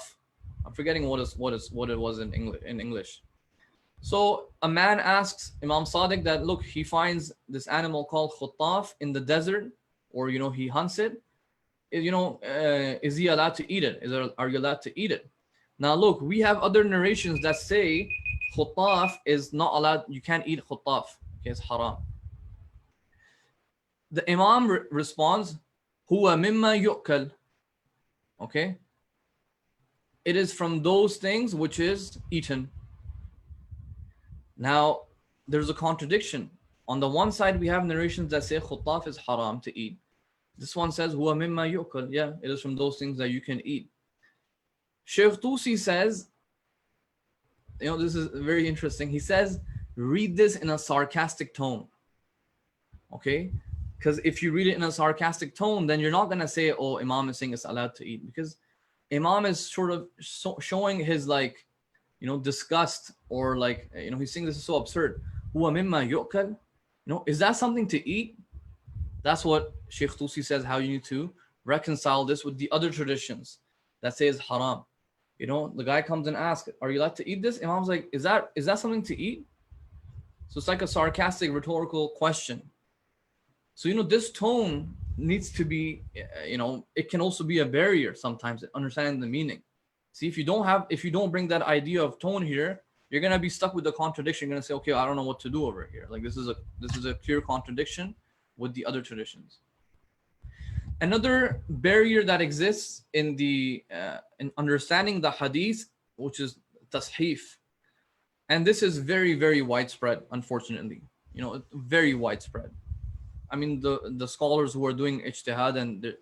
S2: I'm forgetting what it was in English. So a man asks Imam Sadiq that, look, he finds this animal called khutaf in the desert, or he hunts it. Is he allowed to eat it? Are you allowed to eat it? Now look, we have other narrations that say khutaf is not allowed. You can't eat khutaf. Okay, it's haram. The Imam responds, huwa mimma yu'kal. Okay, it is from those things which is eaten. Now there's a contradiction. On the one side, we have narrations that say khutaf is haram to eat. This one says, huwa mimma yu'kal. Yeah, it is from those things that you can eat. Shaykh Tusi says, this is very interesting. He says, read this in a sarcastic tone. Okay? Because if you read it in a sarcastic tone, then you're not going to say, oh, Imam is saying it's allowed to eat. Because Imam is sort of showing his disgust, or he's saying this is so absurd. Huwa mimma yu'kal. Is that something to eat? That's what Shaykh Tusi says, how you need to reconcile this with the other traditions that say it's haram. The guy comes and asks, are you allowed to eat this? Imam's like, is that something to eat? So it's like a sarcastic, rhetorical question. So, this tone needs to be, it can also be a barrier sometimes in understanding the meaning. See, if you don't bring that idea of tone here, you're going to be stuck with the contradiction. You're going to say, okay, I don't know what to do over here. Like, this is a clear contradiction with the other traditions. Another barrier that exists in in understanding the hadith, which is tashif, and this is very, very widespread, unfortunately. Very widespread. I mean, the scholars who are doing ijtihad and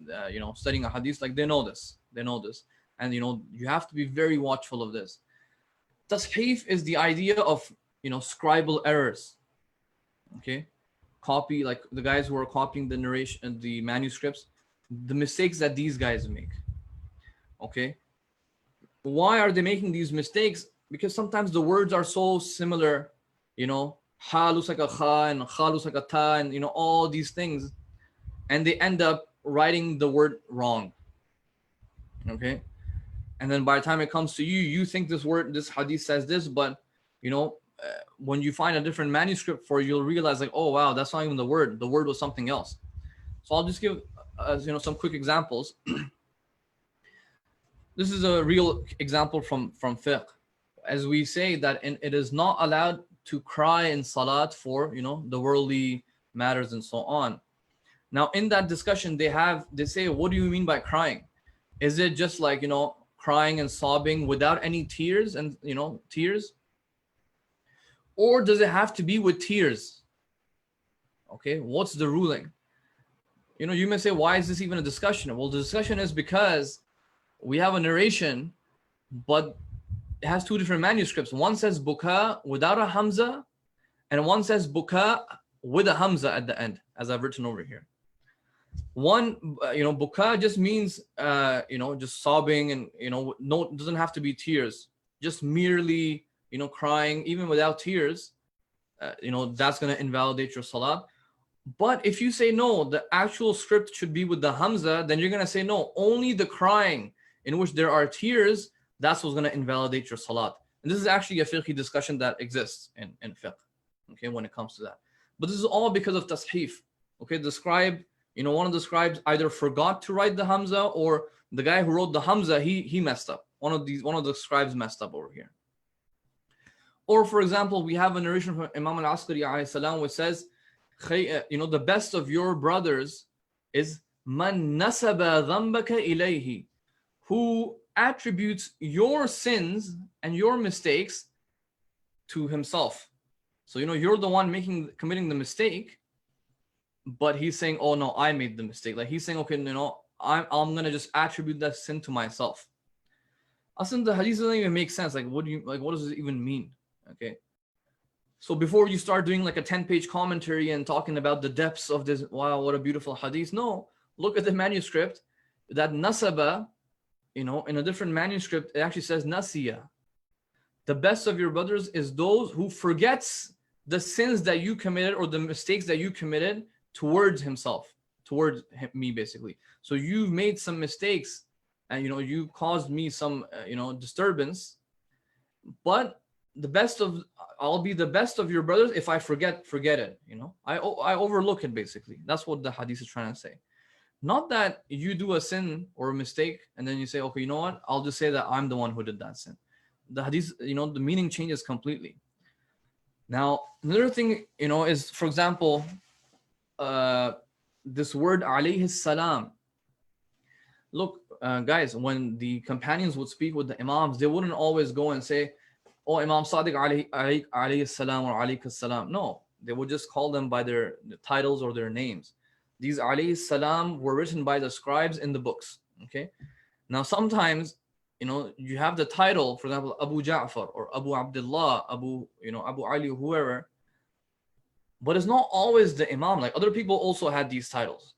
S2: studying a hadith, they know this, and you have to be very watchful of this. Tashif is the idea of scribal errors. Okay. Copy, like the guys who are copying the narration, the manuscripts, the mistakes that these guys make. Okay, why are they making these mistakes? Because sometimes the words are so similar, ha looks like a kha and kha looks like a ta, and all these things, and they end up writing the word wrong. Okay, and then by the time it comes to you, you think this hadith says this, but when you find a different manuscript for it, you'll realize oh wow, that's not even the word was something else. So I'll just give some quick examples. This is a real example from fiqh, as we say that it is not allowed to cry in salat for the worldly matters and so on. Now in that discussion they say, what do you mean by crying? Is it just crying and sobbing without any tears and tears? Or does it have to be with tears? Okay, what's the ruling? You may say, why is this even a discussion? Well, the discussion is because we have a narration, but it has two different manuscripts. One says buka without a hamza, and one says buka with a hamza at the end, as I've written over here. One, buka just means, just sobbing, and no, doesn't have to be tears. Just merely crying, even without tears, that's going to invalidate your salat. But if you say no, the actual script should be with the hamza, then you're going to say no, only the crying in which there are tears, that's what's going to invalidate your salat. And this is actually a fiqh discussion that exists in fiqh, okay, when it comes to that. But this is all because of tashif. Okay, the scribe, one of the scribes either forgot to write the hamza, or the guy who wrote the hamza, he messed up. One of the scribes messed up over here. Or for example, we have a narration from Imam al-Askari alayhi salam which says, the best of your brothers is man nasaba dhanbaka ilayhi, who attributes your sins and your mistakes to himself. So you're the one committing the mistake, but he's saying, oh no, I made the mistake. Like he's saying, okay, I'm gonna just attribute that sin to myself. Aslan, the hadith doesn't even make sense. What does it even mean? Okay, so before you start doing a 10-page commentary and talking about the depths of this, wow, what a beautiful hadith, no, look at the manuscript. That nasaba in a different manuscript, it actually says nasiya. The best of your brothers is those who forgets the sins that you committed or the mistakes that you committed towards himself, towards me, basically. So you've made some mistakes and you caused me some disturbance, but I'll be the best of your brothers if I forget it. I overlook it, basically. That's what the hadith is trying to say. Not that you do a sin or a mistake and then you say, okay, you know what, I'll just say that I'm the one who did that sin. The hadith, the meaning changes completely. Now, another thing, is, for example, this word alayhi salam. Look, guys, when the companions would speak with the Imams, they wouldn't always go and say, oh, Imam Sadiq alayhi salam or alayka salam. No, they would just call them by their titles or their names. These alayhi salam were written by the scribes in the books. Okay. Now, sometimes, you have the title, for example, Abu Ja'far or Abu Abdullah, Abu Ali, whoever, but it's not always the Imam. Like, other people also had these titles.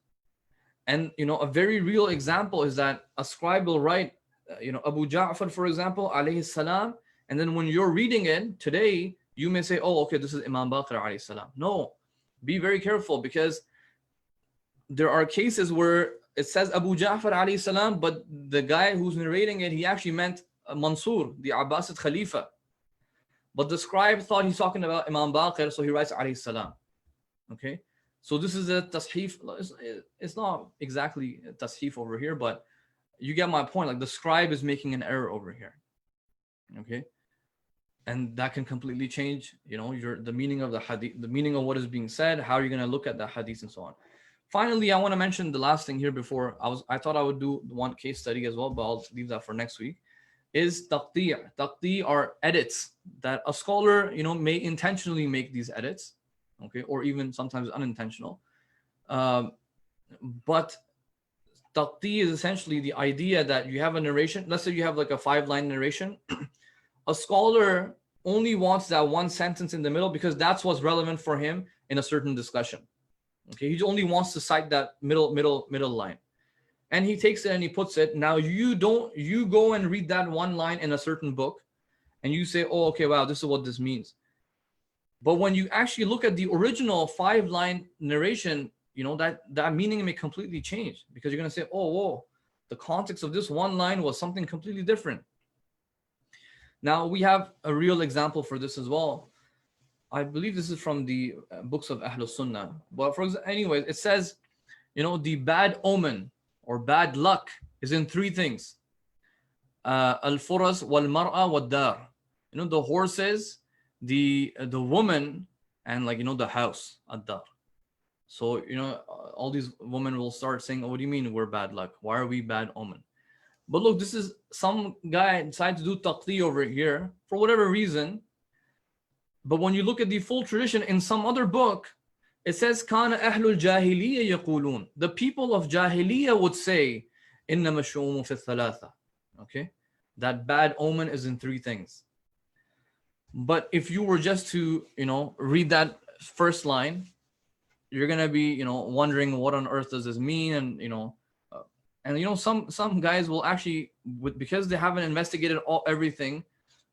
S2: And, a very real example is that a scribe will write, Abu Ja'far, for example, alayhi salam. And then when you're reading it today, you may say, oh, okay, this is Imam Baqir alayhi salam. No, be very careful, because there are cases where it says Abu Ja'far alayhi salam, but the guy who's narrating it, he actually meant Mansur, the Abbasid Khalifa. But the scribe thought he's talking about Imam Baqir, so he writes alayhi salam. Okay? So this is a tashif. It's not exactly a tashif over here, but you get my point. Like, the scribe is making an error over here. Okay? And that can completely change, the meaning of the hadith, the meaning of what is being said, how you're going to look at the hadith and so on. Finally, I want to mention the last thing here before I thought I would do one case study as well, but I'll leave that for next week, is taqti'. Taqti' are edits that a scholar, may intentionally make these edits, okay, or even sometimes unintentional. But taqti' is essentially the idea that you have a narration. Let's say you have like a 5-line narration. A scholar only wants that one sentence in the middle because that's what's relevant for him in a certain discussion. Okay, he only wants to cite that middle line, and he takes it and he puts it. Now you go and read that one line in a certain book, and you say, oh, okay, wow, this is what this means. But when you actually look at the original 5-line narration, that meaning may completely change, because you're going to say, oh, whoa, the context of this one line was something completely different. Now we have a real example for this as well. I believe this is from the books of Ahlul Sunnah. But for example, anyways, it says, the bad omen or bad luck is in 3 things. Al-furas wal-mar'a wad-dar. The horses, the woman, and the house, ad-dar. So, all these women will start saying, oh, what do you mean we're bad luck? Why are we bad omen? But look, this is some guy decided to do taqti over here for whatever reason. But when you look at the full tradition in some other book, it says, كَانَ أَهْلُ الْجَاهِلِيَّةِ يَقُولُونَ. The people of Jahiliyyah would say, إِنَّمَا الشُّؤُمُ فِي الثَّلَاثَةِ. Okay? That bad omen is in 3 things. But if you were just to, read that first line, you're going to be, wondering what on earth does this mean? And, some guys will actually, because they haven't investigated everything,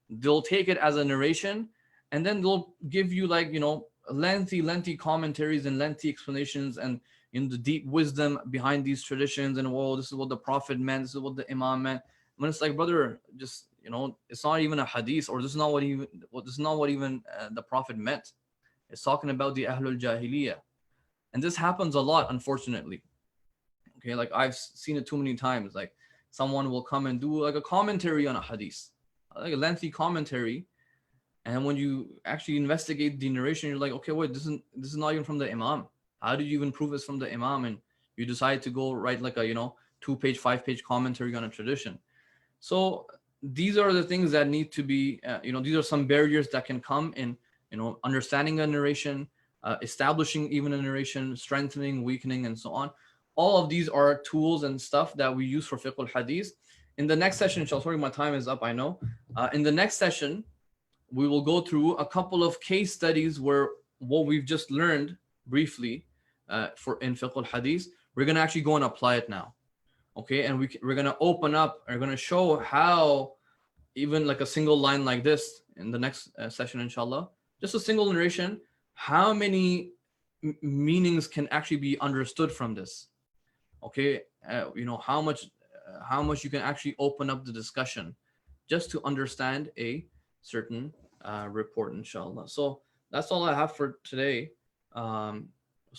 S2: they'll take it as a narration. And then they'll give you lengthy commentaries and lengthy explanations and the deep wisdom behind these traditions. And, whoa, this is what the Prophet meant. This is what the Imam meant. When it's like, brother, just, it's not even a hadith, or this is not what even the Prophet meant. It's talking about the Ahlul Jahiliyyah. And this happens a lot, unfortunately. Okay, like I've seen it too many times. Like someone will come and do like a commentary on a hadith, like a lengthy commentary. And when you actually investigate the narration, you're like, okay, wait, this is not even from the Imam. How did you even prove it's from the Imam? And you decide to go write like a 2-page, 5-page commentary on a tradition. So these are the things that need to be, these are some barriers that can come in, understanding a narration, establishing even a narration, strengthening, weakening, and so on. All of these are tools and stuff that we use for fiqh al-hadith. In the next session, inshallah, sorry, my time is up, I know. In the next session, we will go through a couple of case studies where what we've just learned briefly in fiqh al-hadith, we're going to actually go and apply it now. Okay, and we're gonna open up, we're gonna show how even like a single line like this in the next session, inshallah, just a single narration, how many meanings can actually be understood from this. Okay, how much you can actually open up the discussion just to understand a certain report, inshallah. So that's all I have for today. So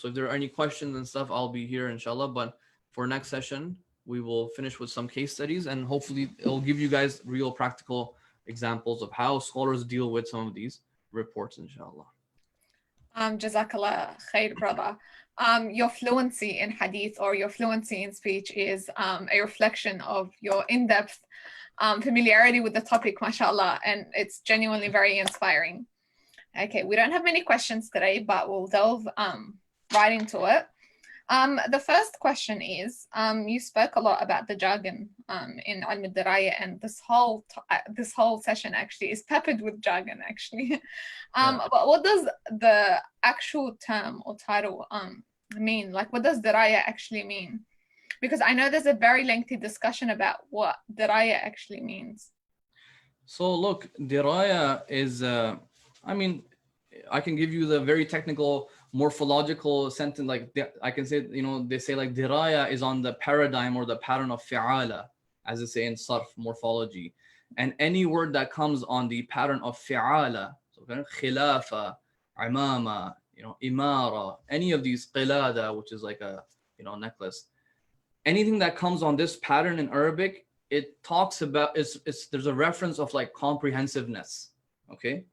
S2: if there are any questions and stuff, I'll be here, inshallah. But for next session, we will finish with some case studies, and hopefully it'll give you guys real practical examples of how scholars deal with some of these reports, inshallah.
S1: Jazakallah khair, brother. Your fluency in hadith or your fluency in speech is a reflection of your in-depth familiarity with the topic, mashallah, and it's genuinely very inspiring. Okay, we don't have many questions today, but we'll delve right into it. The first question is, you spoke a lot about the jargon in al-Dirayah, and this whole session actually is peppered with jargon, actually. But what does the actual term or title mean? Like, what does Dirayah actually mean? Because I know there's a very lengthy discussion about what Dirayah actually means.
S2: So look, Dirayah is, I can give you the very technical morphological sentence, like I can say, they say like Dirayah is on the paradigm or the pattern of fi'ala, as they say in sarf morphology. And any word that comes on the pattern of fi'ala, so khilafa, imama, imara, any of these qilada, which is like a necklace, anything that comes on this pattern in Arabic, it talks about, there's a reference of like comprehensiveness. Okay.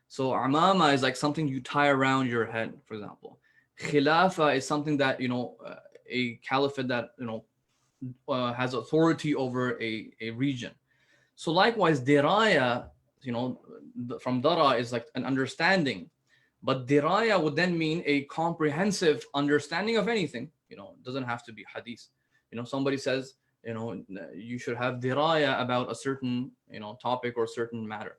S2: So amama is like something you tie around your head, for example. Khilafa is something that, a caliphate that, has authority over a region. So likewise, diraya, from dara is like an understanding. But diraya would then mean a comprehensive understanding of anything. It doesn't have to be hadith. Somebody says, you should have diraya about a certain, topic or certain matter.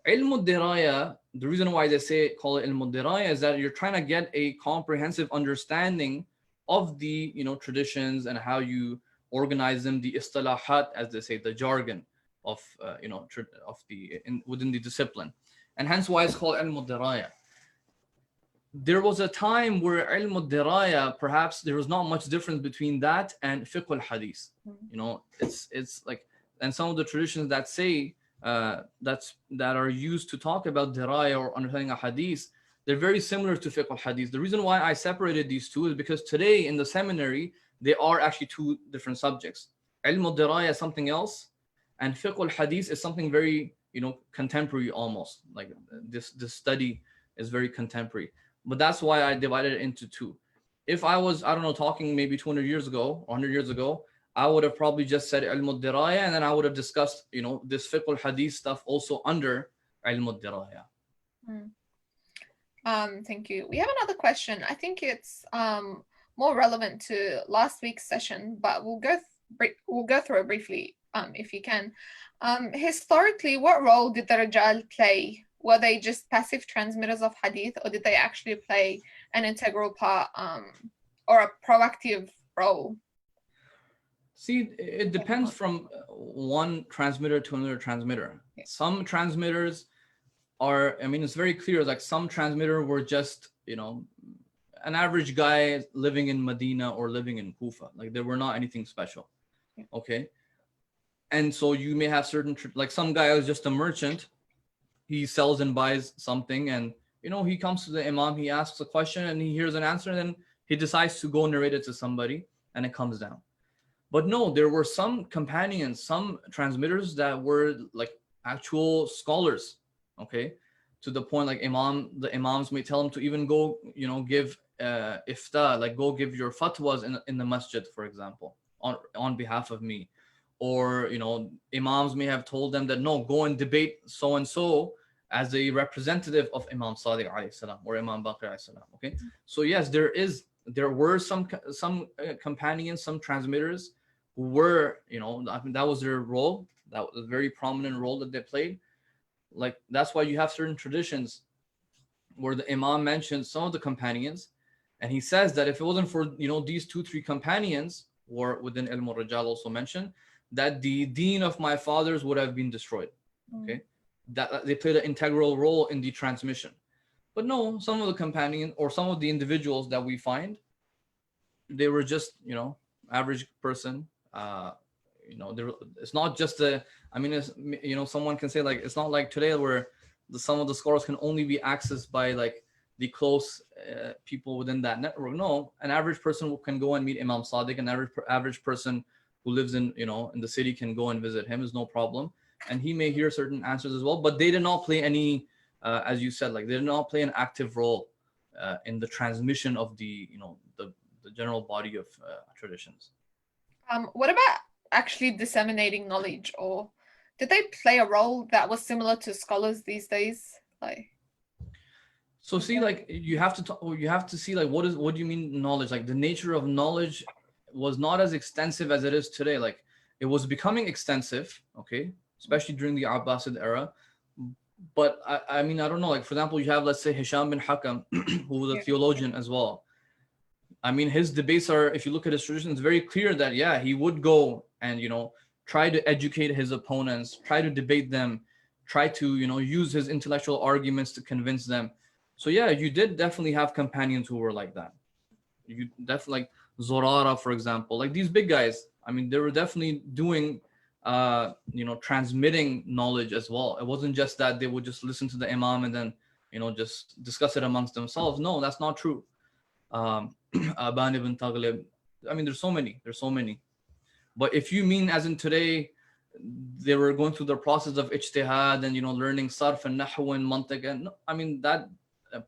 S2: Ilm al-Dirayah, the reason why they call it Ilm al-Dirayah is that you're trying to get a comprehensive understanding of the traditions and how you organize them, the istilahat, as they say, the jargon of within the discipline, and hence why it's called Ilm al-Dirayah. There was a time where Ilm al-Dirayah, perhaps there was not much difference between that and Fiqh al-Hadith. It's like, and some of the traditions that say that are used to talk about dirayah or understanding a hadith, they're very similar to fiqh al-hadith. The reason why I separated these two is because today in the seminary, they are actually two different subjects. Ilm al-dirayah is something else, and fiqh al-hadith is something very, contemporary almost. Like this study is very contemporary. But that's why I divided it into two. If I was, talking maybe 200 years ago, 100 years ago, I would have probably just said Ilm al-Dirayah, and then I would have discussed, this fiqh al-hadith stuff also under Ilm al-Dirayah.
S1: Thank you. We have another question. I think it's more relevant to last week's session, but we'll go through it briefly, if you can. Historically, what role did the Rijal play? Were they just passive transmitters of hadith, or did they actually play an integral part or a proactive role?
S2: See, it depends from one transmitter to another transmitter. Yeah. Some transmitters are, it's very clear, like some transmitter were just, an average guy living in Medina or living in Kufa. Like they were not anything special. Yeah. Okay. And so you may have certain, like some guy who's just a merchant, he sells and buys something, and, he comes to the Imam, he asks a question and he hears an answer, and then he decides to go narrate it to somebody, and it comes down. But no, there were some companions, some transmitters that were like actual scholars, okay? To the point like the Imams may tell them to even go, give ifta, like go give your fatwas in the masjid, for example, on behalf of me. Or, Imams may have told them that, no, go and debate so-and-so as a representative of Imam Sadiq alayhi salam or Imam Baqir alayhi salam, okay? So yes, there were some companions, some transmitters who were, that was their role. That was a very prominent role that they played. Like, that's why you have certain traditions where the Imam mentions some of the companions, and he says that if it wasn't for, these 2-3 companions, or within Ilm al-Rijal also mentioned, that the deen of my fathers would have been destroyed. Okay, that they played an integral role in the transmission. But no, some of the companions or some of the individuals that we find, they were just, average person. It's not just someone can say, like, it's not like today where some of the scholars can only be accessed by like the close people within that network. No, an average person can go and meet Imam Sadiq. An average person who lives in the city can go and visit him, is no problem, and he may hear certain answers as well. But they did not play any, as you said, like they did not play an active role in the transmission of the general body of traditions.
S1: What about actually disseminating knowledge, or did they play a role that was similar to scholars these days?
S2: So see, like you have to see, like, what do you mean knowledge? Like the nature of knowledge was not as extensive as it is today. Like it was becoming extensive, okay, especially during the Abbasid era. But I mean, I don't know. Like for example, you have, let's say, Hisham bin Hakam, who was a theologian as well. I mean, his debates are, if you look at his tradition, it's very clear that he would go and try to educate his opponents, try to debate them, try to use his intellectual arguments to convince them. So you did definitely have companions who were like that. You definitely, like Zurara, for example, like these big guys. I mean, they were definitely doing transmitting knowledge as well. It wasn't just that they would just listen to the Imam and then just discuss it amongst themselves. No, that's not true. Aban ibn Taghlib, I mean, there's so many. But if you mean as in today, they were going through the process of ijtihad and learning sarf and nahw and mantiq, and I mean that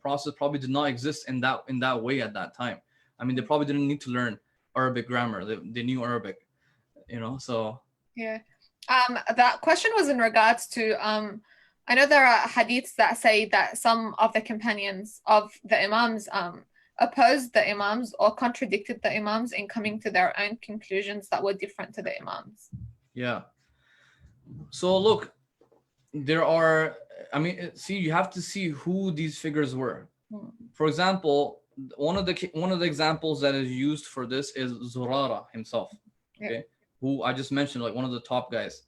S2: process probably did not exist in that way at that time. I mean, they probably didn't need to learn Arabic grammar. They knew Arabic, so.
S1: Yeah. That question was in regards to, I know there are hadiths that say that some of the companions of the Imams opposed the Imams or contradicted the Imams in coming to their own conclusions that were different to the Imams.
S2: Yeah. So look, there are, I mean, see, you have to see who these figures were. For example, one of the examples that is used for this is Zurara himself, okay, who I just mentioned, like one of the top guys.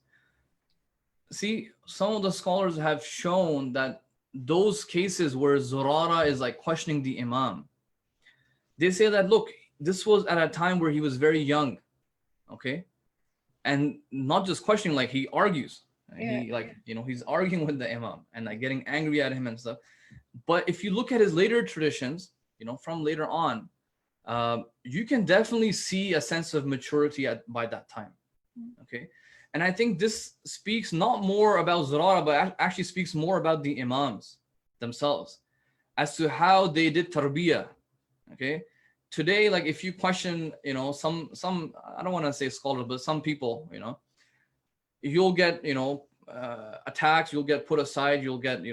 S2: See, some of the scholars have shown that those cases where Zurara is like questioning the Imam, they say that, look, this was at a time where he was very young, okay, and not just questioning, like he argues. He he's arguing with the Imam and like getting angry at him and stuff. But if you look at his later traditions, from later on, you can definitely see a sense of maturity by that time. Okay. And I think this speaks not more about Zurara, but actually speaks more about the Imams themselves as to how they did tarbiyah. Okay. Today, like if you question, some, I don't want to say scholars, but some people, you'll get, attacks, you'll get put aside, you'll get,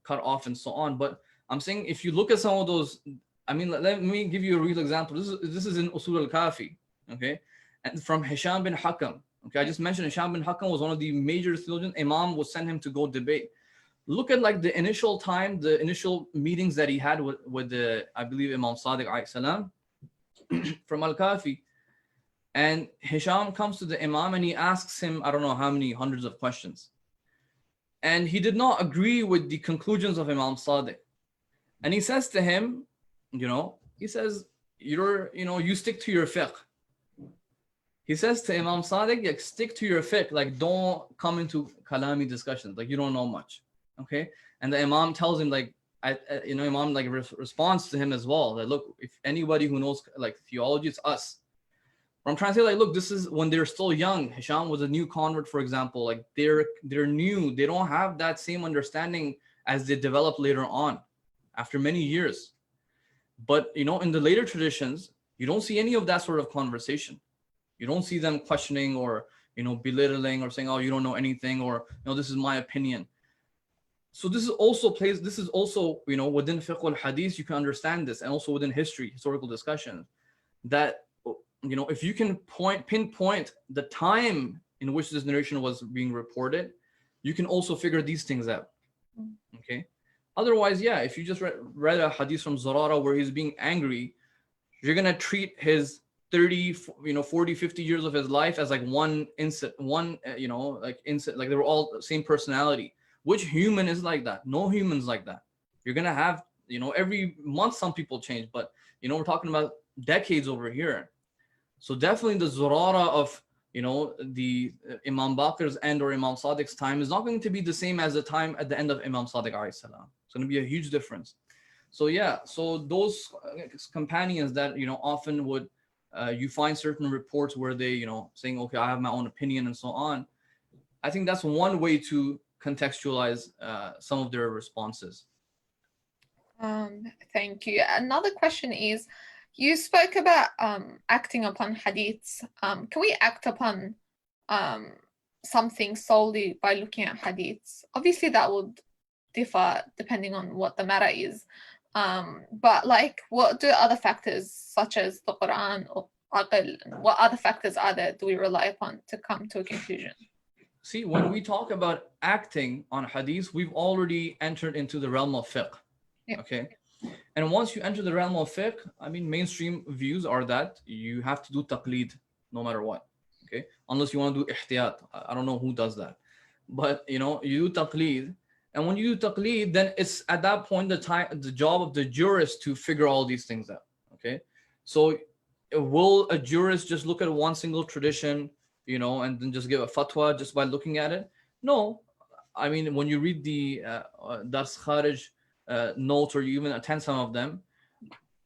S2: cut off and so on. But I'm saying, if you look at some of those, I mean, let me give you a real example. This is in Usul al-Kafi, okay? And from Hisham bin Hakam, okay? I just mentioned Hisham bin Hakam was one of the major theologians. Imam would send him to go debate. Look at like the initial time, the initial meetings that he had with the, I believe, Imam Sadiq alayhi salam from al-Kafi. And Hisham comes to the Imam and he asks him, I don't know how many hundreds of questions. And he did not agree with the conclusions of Imam Sadiq. And he says to him, he says, you stick to your fiqh. He says to Imam Sadiq, like, stick to your fiqh, like don't come into kalami discussions, like you don't know much, okay? And the Imam tells him, like, Imam like responds to him as well, that look, if anybody who knows like theology, it's us. But I'm trying to say, like, look, this is when they're still young. Hisham was a new convert, for example, like they're new, they don't have that same understanding as they develop later on after many years. But in the later traditions, you don't see any of that sort of conversation. You don't see them questioning or belittling or saying, oh, you don't know anything, or this is my opinion. So this is also within Fiqh al-Hadith, you can understand this, and also within historical discussion, that if you can pinpoint the time in which this narration was being reported, you can also figure these things out. Okay. Otherwise, if you just read a hadith from Zurara where he's being angry, you're gonna treat his 30, 40, 50 years of his life as like one instant, like they were all same personality. Which human is like that? No human's like that. You're gonna have, every month some people change, but we're talking about decades over here. So definitely the Zurara of the Imam Baqir's end or Imam Sadiq's time is not going to be the same as the time at the end of Imam Sadiq alayhi salam. It's going to be a huge difference. So yeah, so those companions that often would you find certain reports where they saying, okay, I have my own opinion and so on. I think that's one way to contextualize some of their responses.
S1: Thank you. Another question is, you spoke about acting upon hadiths. Can we act upon something solely by looking at hadiths? Obviously, that would differ depending on what the matter is. But like, what do other factors, such as the Quran or aql, what other factors are there do we rely upon to come to a conclusion?
S2: See, when we talk about acting on hadith, we've already entered into the realm of fiqh.
S1: Yeah.
S2: Okay. And once you enter the realm of fiqh, I mean, mainstream views are that you have to do taqleed no matter what. Okay. Unless you want to do ihtiyat. I don't know who does that. But, you do taqleed. And when you do taqleed, then it's at that point the job of the jurist to figure all these things out. Okay. So will a jurist just look at one single tradition, and then just give a fatwa just by looking at it? No. I mean, when you read the Dars Kharij notes, or you even attend some of them,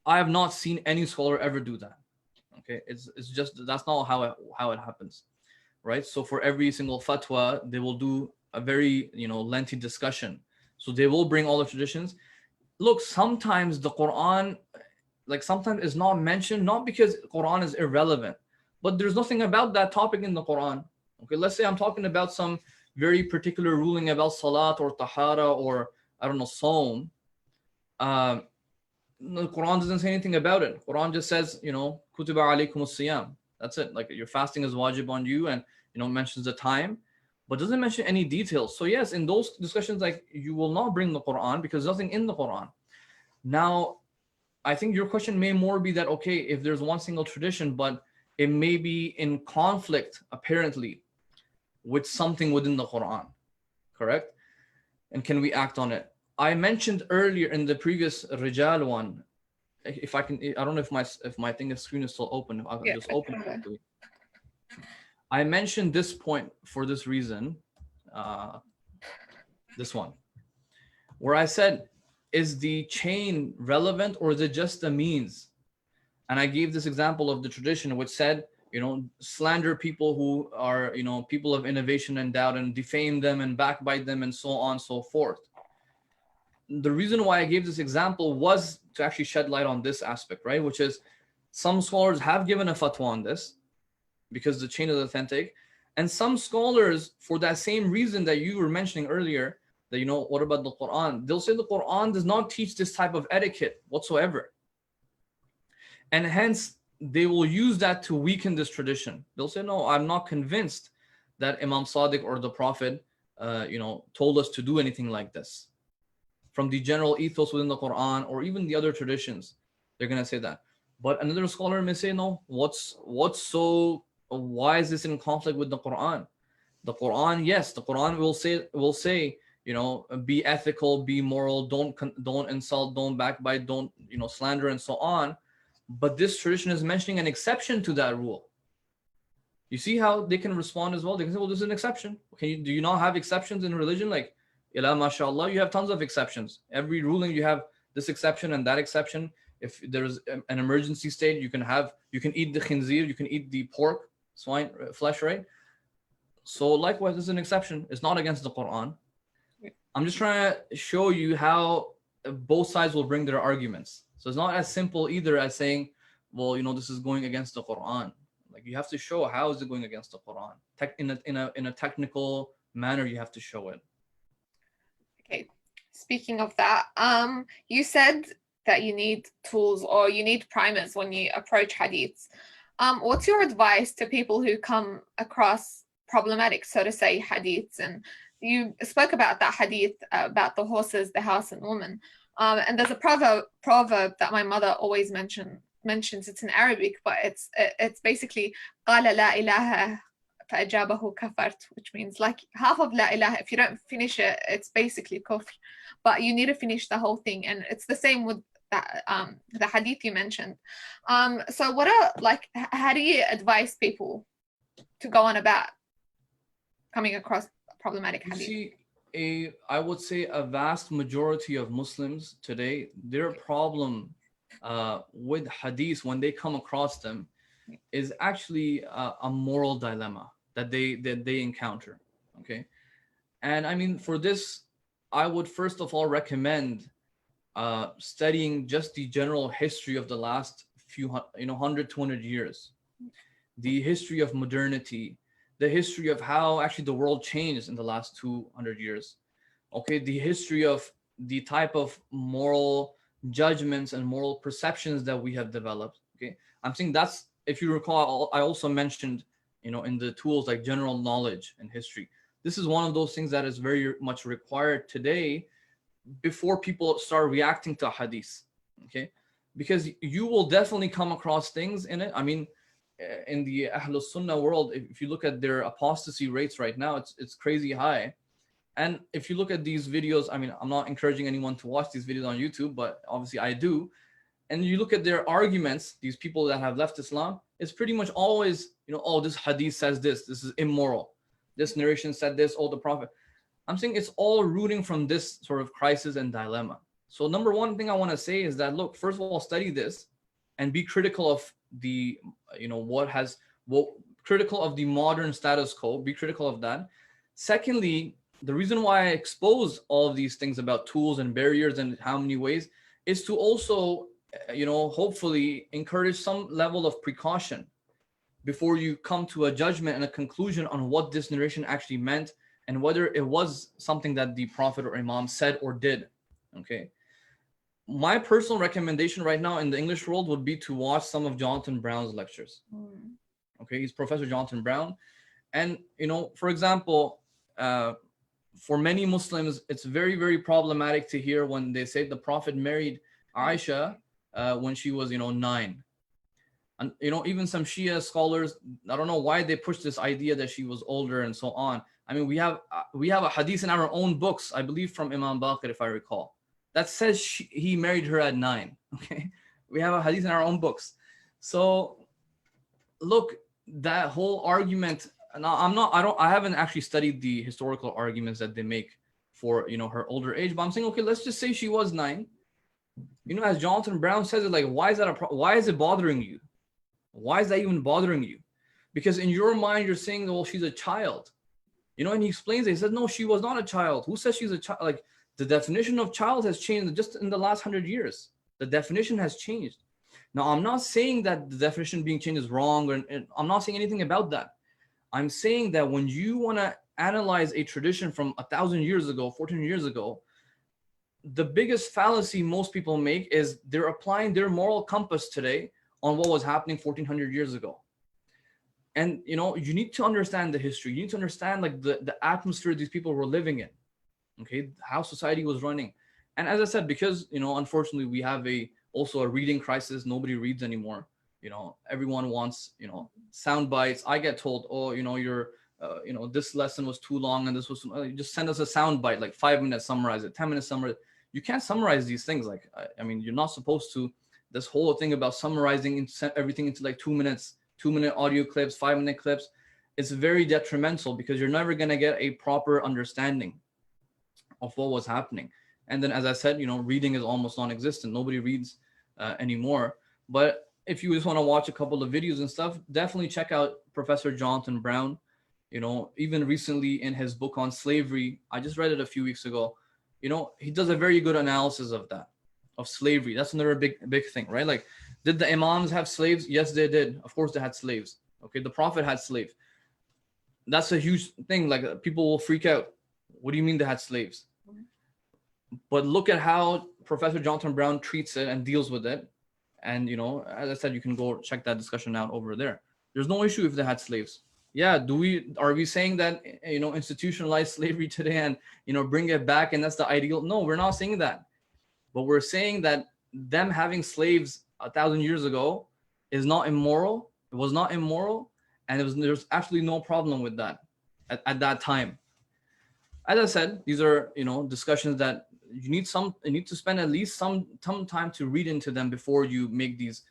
S2: I have not seen any scholar ever do that. Okay, it's just, that's not how it happens, right? So for every single fatwa, they will do a very lengthy discussion. So they will bring all the traditions. Look, sometimes the Quran, sometimes is not mentioned, not because Quran is irrelevant, but there's nothing about that topic in the Quran. Okay, let's say I'm talking about some very particular ruling about salat or tahara or I don't know, Psalm. The Quran doesn't say anything about it. Quran just says, kutiba alaykum as-siyam. That's it. Like, your fasting is wajib on you, and mentions the time, but doesn't mention any details. So yes, in those discussions, you will not bring the Quran because there's nothing in the Quran. Now, I think your question may more be that, okay, if there's one single tradition, but it may be in conflict apparently with something within the Quran, correct? And can we act on it? I mentioned earlier in the previous Rijal one, if I can, I don't know if my screen is still open. I'll just open it quickly. I mentioned this point for this reason, this one, where I said, is the chain relevant or is it just a means? And I gave this example of the tradition which said, slander people who are, people of innovation and doubt, and defame them and backbite them and so on and so forth. The reason why I gave this example was to actually shed light on this aspect, right? Which is, some scholars have given a fatwa on this because the chain is authentic. And some scholars, for that same reason that you were mentioning earlier, that, what about the Quran? They'll say the Quran does not teach this type of etiquette whatsoever. And hence, they will use that to weaken this tradition. They'll say, no, I'm not convinced that Imam Sadiq or the Prophet, told us to do anything like this. From the general ethos within the Quran or even the other traditions, they're going to say that. But another scholar may say, no, why is this in conflict with the Quran? The Quran, yes, the Quran will say, be ethical, be moral, don't insult, don't backbite, don't, slander and so on. But this tradition is mentioning an exception to that rule. You see how they can respond as well? They can say, well, this is an exception. Do you not have exceptions in religion? Like, ila mashallah, you have tons of exceptions. Every ruling you have this exception and that exception. If there's an emergency state, you can eat the khinzir, you can eat the pork, swine, flesh, right? So likewise, this is an exception. It's not against the Quran. I'm just trying to show you how both sides will bring their arguments. So it's not as simple either as saying, well, this is going against the Quran. Like, you have to show how is it going against the Quran. In a technical manner, you have to show it.
S1: Okay. Speaking of that, you said that you need tools or you need primers when you approach hadiths. What's your advice to people who come across problematic, so to say, hadiths? And you spoke about that hadith about the horses, the house, and woman. And there's a proverb that my mother always mentioned mentions it's in Arabic, but it's basically قال لا إله فأجابه كفرت, which means like half of la ilaha, if you don't finish it, it's basically kufr, but you need to finish the whole thing. And it's the same with the hadith you mentioned. So how do you advise people to go on about coming across problematic hadith?
S2: You see, I would say a vast majority of Muslims today, their problem with hadith when they come across them is actually a moral dilemma that they encounter. Okay, and I mean, for this, I would first of all recommend studying just the general history of the last few 100, 200 years, the history of modernity, the history of how actually the world changed in the last 200 years. Okay, the history of the type of moral judgments and moral perceptions that we have developed. Okay, I'm saying that's, if you recall, I also mentioned, in the tools like general knowledge and history. This is one of those things that is very much required today before people start reacting to hadith. Okay, because you will definitely come across things in it. I mean, in the Ahlul Sunnah world, if you look at their apostasy rates right now, it's crazy high. And if you look at these videos, I mean, I'm not encouraging anyone to watch these videos on YouTube, but obviously I do. And you look at their arguments, these people that have left Islam, it's pretty much always, oh, this hadith says this is immoral. This narration said this, oh, the Prophet. I'm saying it's all rooting from this sort of crisis and dilemma. So number one thing I want to say is that, look, first of all, study this and be critical of the, critical of the modern status quo, be critical of that. Secondly, the reason why I expose all of these things about tools and barriers and how many ways is to also, hopefully encourage some level of precaution before you come to a judgment and a conclusion on what this narration actually meant and whether it was something that the Prophet or Imam said or did. Okay. My personal recommendation right now in the English world would be to watch some of Jonathan Brown's lectures. Okay, he's Professor Jonathan Brown. And, for example, for many Muslims, it's very, very problematic to hear when they say the Prophet married Aisha when she was, 9. And, even some Shia scholars, I don't know why they push this idea that she was older and so on. I mean, we have a hadith in our own books, I believe from Imam Baqir, if I recall, that says he married her at 9. Okay, we have a hadith in our own books. So look, that whole argument. Now, I haven't actually studied the historical arguments that they make for, her older age, but I'm saying, okay, let's just say she was 9. As Jonathan Brown says it, like, why is it bothering you? Why is that even bothering you? Because in your mind, you're saying, well, she's a child, and he explains it. He says, no, she was not a child. Who says she's a child? Like, the definition of child has changed just in the last 100 years. The definition has changed. Now, I'm not saying that the definition being changed is wrong, and I'm not saying anything about that. I'm saying that when you want to analyze a tradition from 1,000 years ago, 1,400 years ago, the biggest fallacy most people make is they're applying their moral compass today on what was happening 1,400 years ago. And, you need to understand the history. You need to understand like the atmosphere these people were living in, okay, how society was running. And as I said, because, unfortunately, we have also a reading crisis. Nobody reads anymore. Everyone wants, sound bites. I get told, oh, this lesson was too long and this was, just send us a sound bite, like 5 minutes, summarize it, 10 minutes, summarize it. You can't summarize these things. Like, I mean, you're not supposed to. This whole thing about summarizing everything into like 2 minutes, 2-minute audio clips, 5-minute clips, it's very detrimental because you're never going to get a proper understanding of what was happening. And then, as I said, reading is almost non-existent. Nobody reads anymore. But if you just want to watch a couple of videos and stuff, definitely check out Professor Jonathan Brown. Even recently in his book on slavery, I just read it a few weeks ago. He does a very good analysis of that, of slavery. That's another big thing, right? Like, did the Imams have slaves? Yes, they did. Of course, they had slaves. Okay, the Prophet had slaves. That's a huge thing. Like, people will freak out. What do you mean they had slaves? But look at how Professor Jonathan Brown treats it and deals with it. And, as I said, you can go check that discussion out over there. There's no issue if they had slaves. Yeah, are we saying that, institutionalize slavery today and, bring it back and that's the ideal? No, we're not saying that. But we're saying that them having slaves 1,000 years ago is not immoral. It was not immoral, and there's absolutely no problem with that at that time. As I said, these are discussions that you need to spend at least some time to read into them before you make these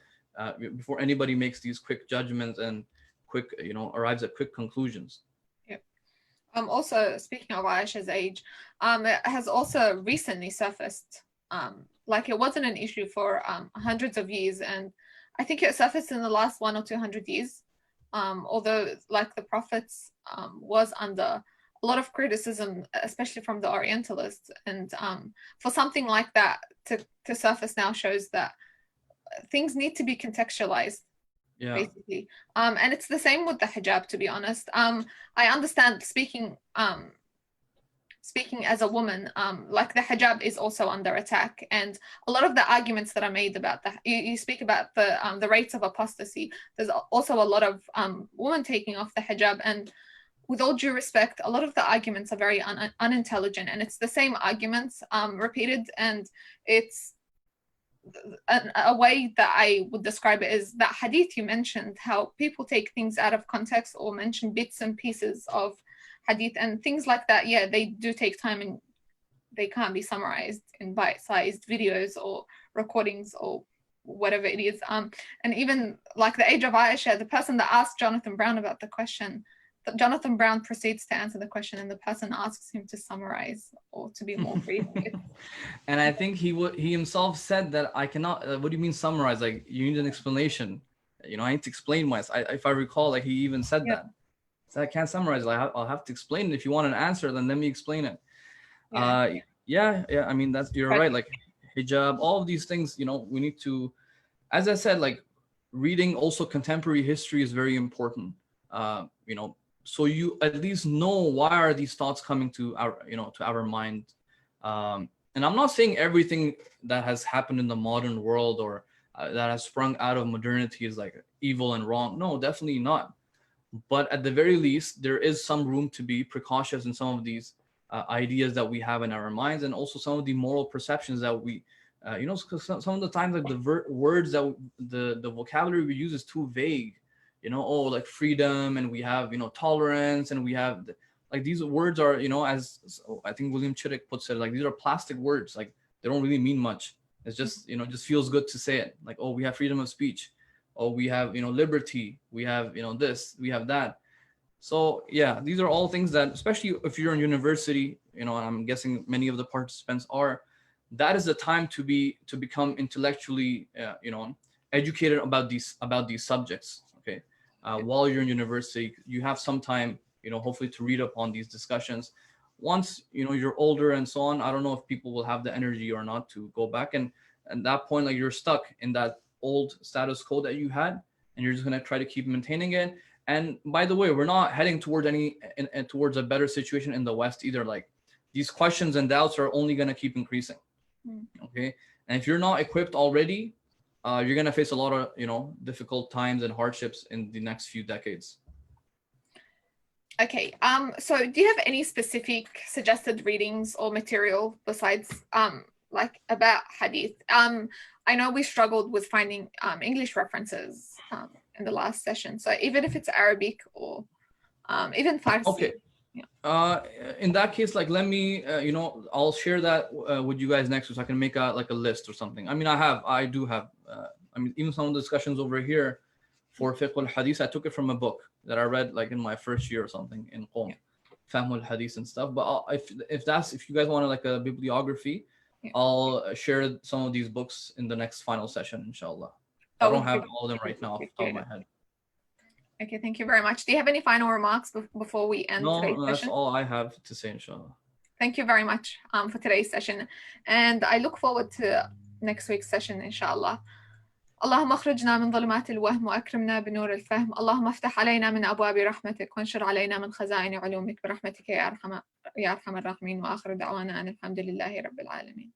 S2: before anybody makes these quick judgments and quick arrives at quick conclusions.
S1: Also, speaking of Aisha's age, it has also recently surfaced. Like it wasn't an issue for hundreds of years, and I think it surfaced in the last 100 or 200 years. Although, like the Prophets, was under a lot of criticism, especially from the Orientalists, and for something like that to surface now shows that things need to be contextualized.
S2: Yeah.
S1: Basically, and it's the same with the hijab, to be honest. I understand speaking as a woman, like the hijab is also under attack, and a lot of the arguments that are made about that, you speak about the rates of apostasy. There's also a lot of women taking off the hijab, and with all due respect, a lot of the arguments are very unintelligent, and it's the same arguments repeated, and it's a way that I would describe it is that hadith you mentioned, how people take things out of context or mention bits and pieces of hadith and things like that. Yeah, they do take time, and they can't be summarized in bite-sized videos or recordings or whatever it is. And even like the age of Aisha, the person that asked Jonathan Brown about the question, Jonathan Brown proceeds to answer the question, and the person asks him to summarize or to be more brief.
S2: And I think he himself said that I cannot. What do you mean summarize? Like you need an explanation. I need to explain myself. If I recall, like he even said that. So I can't summarize. I'll have to explain it. If you want an answer, then let me explain it. Yeah. I mean you're right. Like hijab, all of these things. We need to, as I said, like reading also contemporary history is very important. So you at least know why are these thoughts coming to our mind. And I'm not saying everything that has happened in the modern world or that has sprung out of modernity is like evil and wrong. No, definitely not. But at the very least, there is some room to be precautious in some of these ideas that we have in our minds, and also some of the moral perceptions that we, some of the times like the words that the vocabulary we use is too vague. Like freedom, and we have tolerance, and we have like these words are as I think William Chittick puts it, like these are plastic words, like they don't really mean much. It's just just feels good to say it, like, oh, we have freedom of speech, oh, we have liberty, we have this, we have that. So yeah, these are all things that, especially if you're in university, and I'm guessing many of the participants are, that is the time to become intellectually educated about these subjects. Okay. While you're in university, you have some time, hopefully to read up on these discussions. Once, you're older and so on, I don't know if people will have the energy or not to go back. And at that point, like you're stuck in that old status quo that you had, and you're just going to try to keep maintaining it. And by the way, we're not heading towards towards a better situation in the West either. Like these questions and doubts are only going to keep increasing. Okay. And if you're not equipped already, you're going to face a lot of, difficult times and hardships in the next few decades.
S1: Okay. So do you have any specific suggested readings or material besides, like about hadith? I know we struggled with finding English references in the last session. So even if it's Arabic or even Farsi. Okay.
S2: Yeah. In that case, like, let me, I'll share that with you guys next week, so I can make a list or something. I mean, I do have, even some of the discussions over here for Fiqh al-Hadith, I took it from a book that I read like in my first year or something in Qom, Fahm al-Hadith and stuff. But if you guys want like a bibliography, I'll share some of these books in the next final session, inshallah. I don't have all of them right now off the top of my head.
S1: Okay, thank you very much. Do you have any final remarks before we end today's session? No,
S2: that's all I have to say, inshallah.
S1: Thank you very much for today's session. And I look forward to next week's session, inshallah. اللهم اخرجنا من ظلمات الوهم وأكرمنا بنور الفهم. اللهم افتح علينا من أبواب رحمتك وانشر علينا من خزائن علومك برحمتك يا أرحم الراحمين. وآخر دعوانا أن الحمد لله رب العالمين.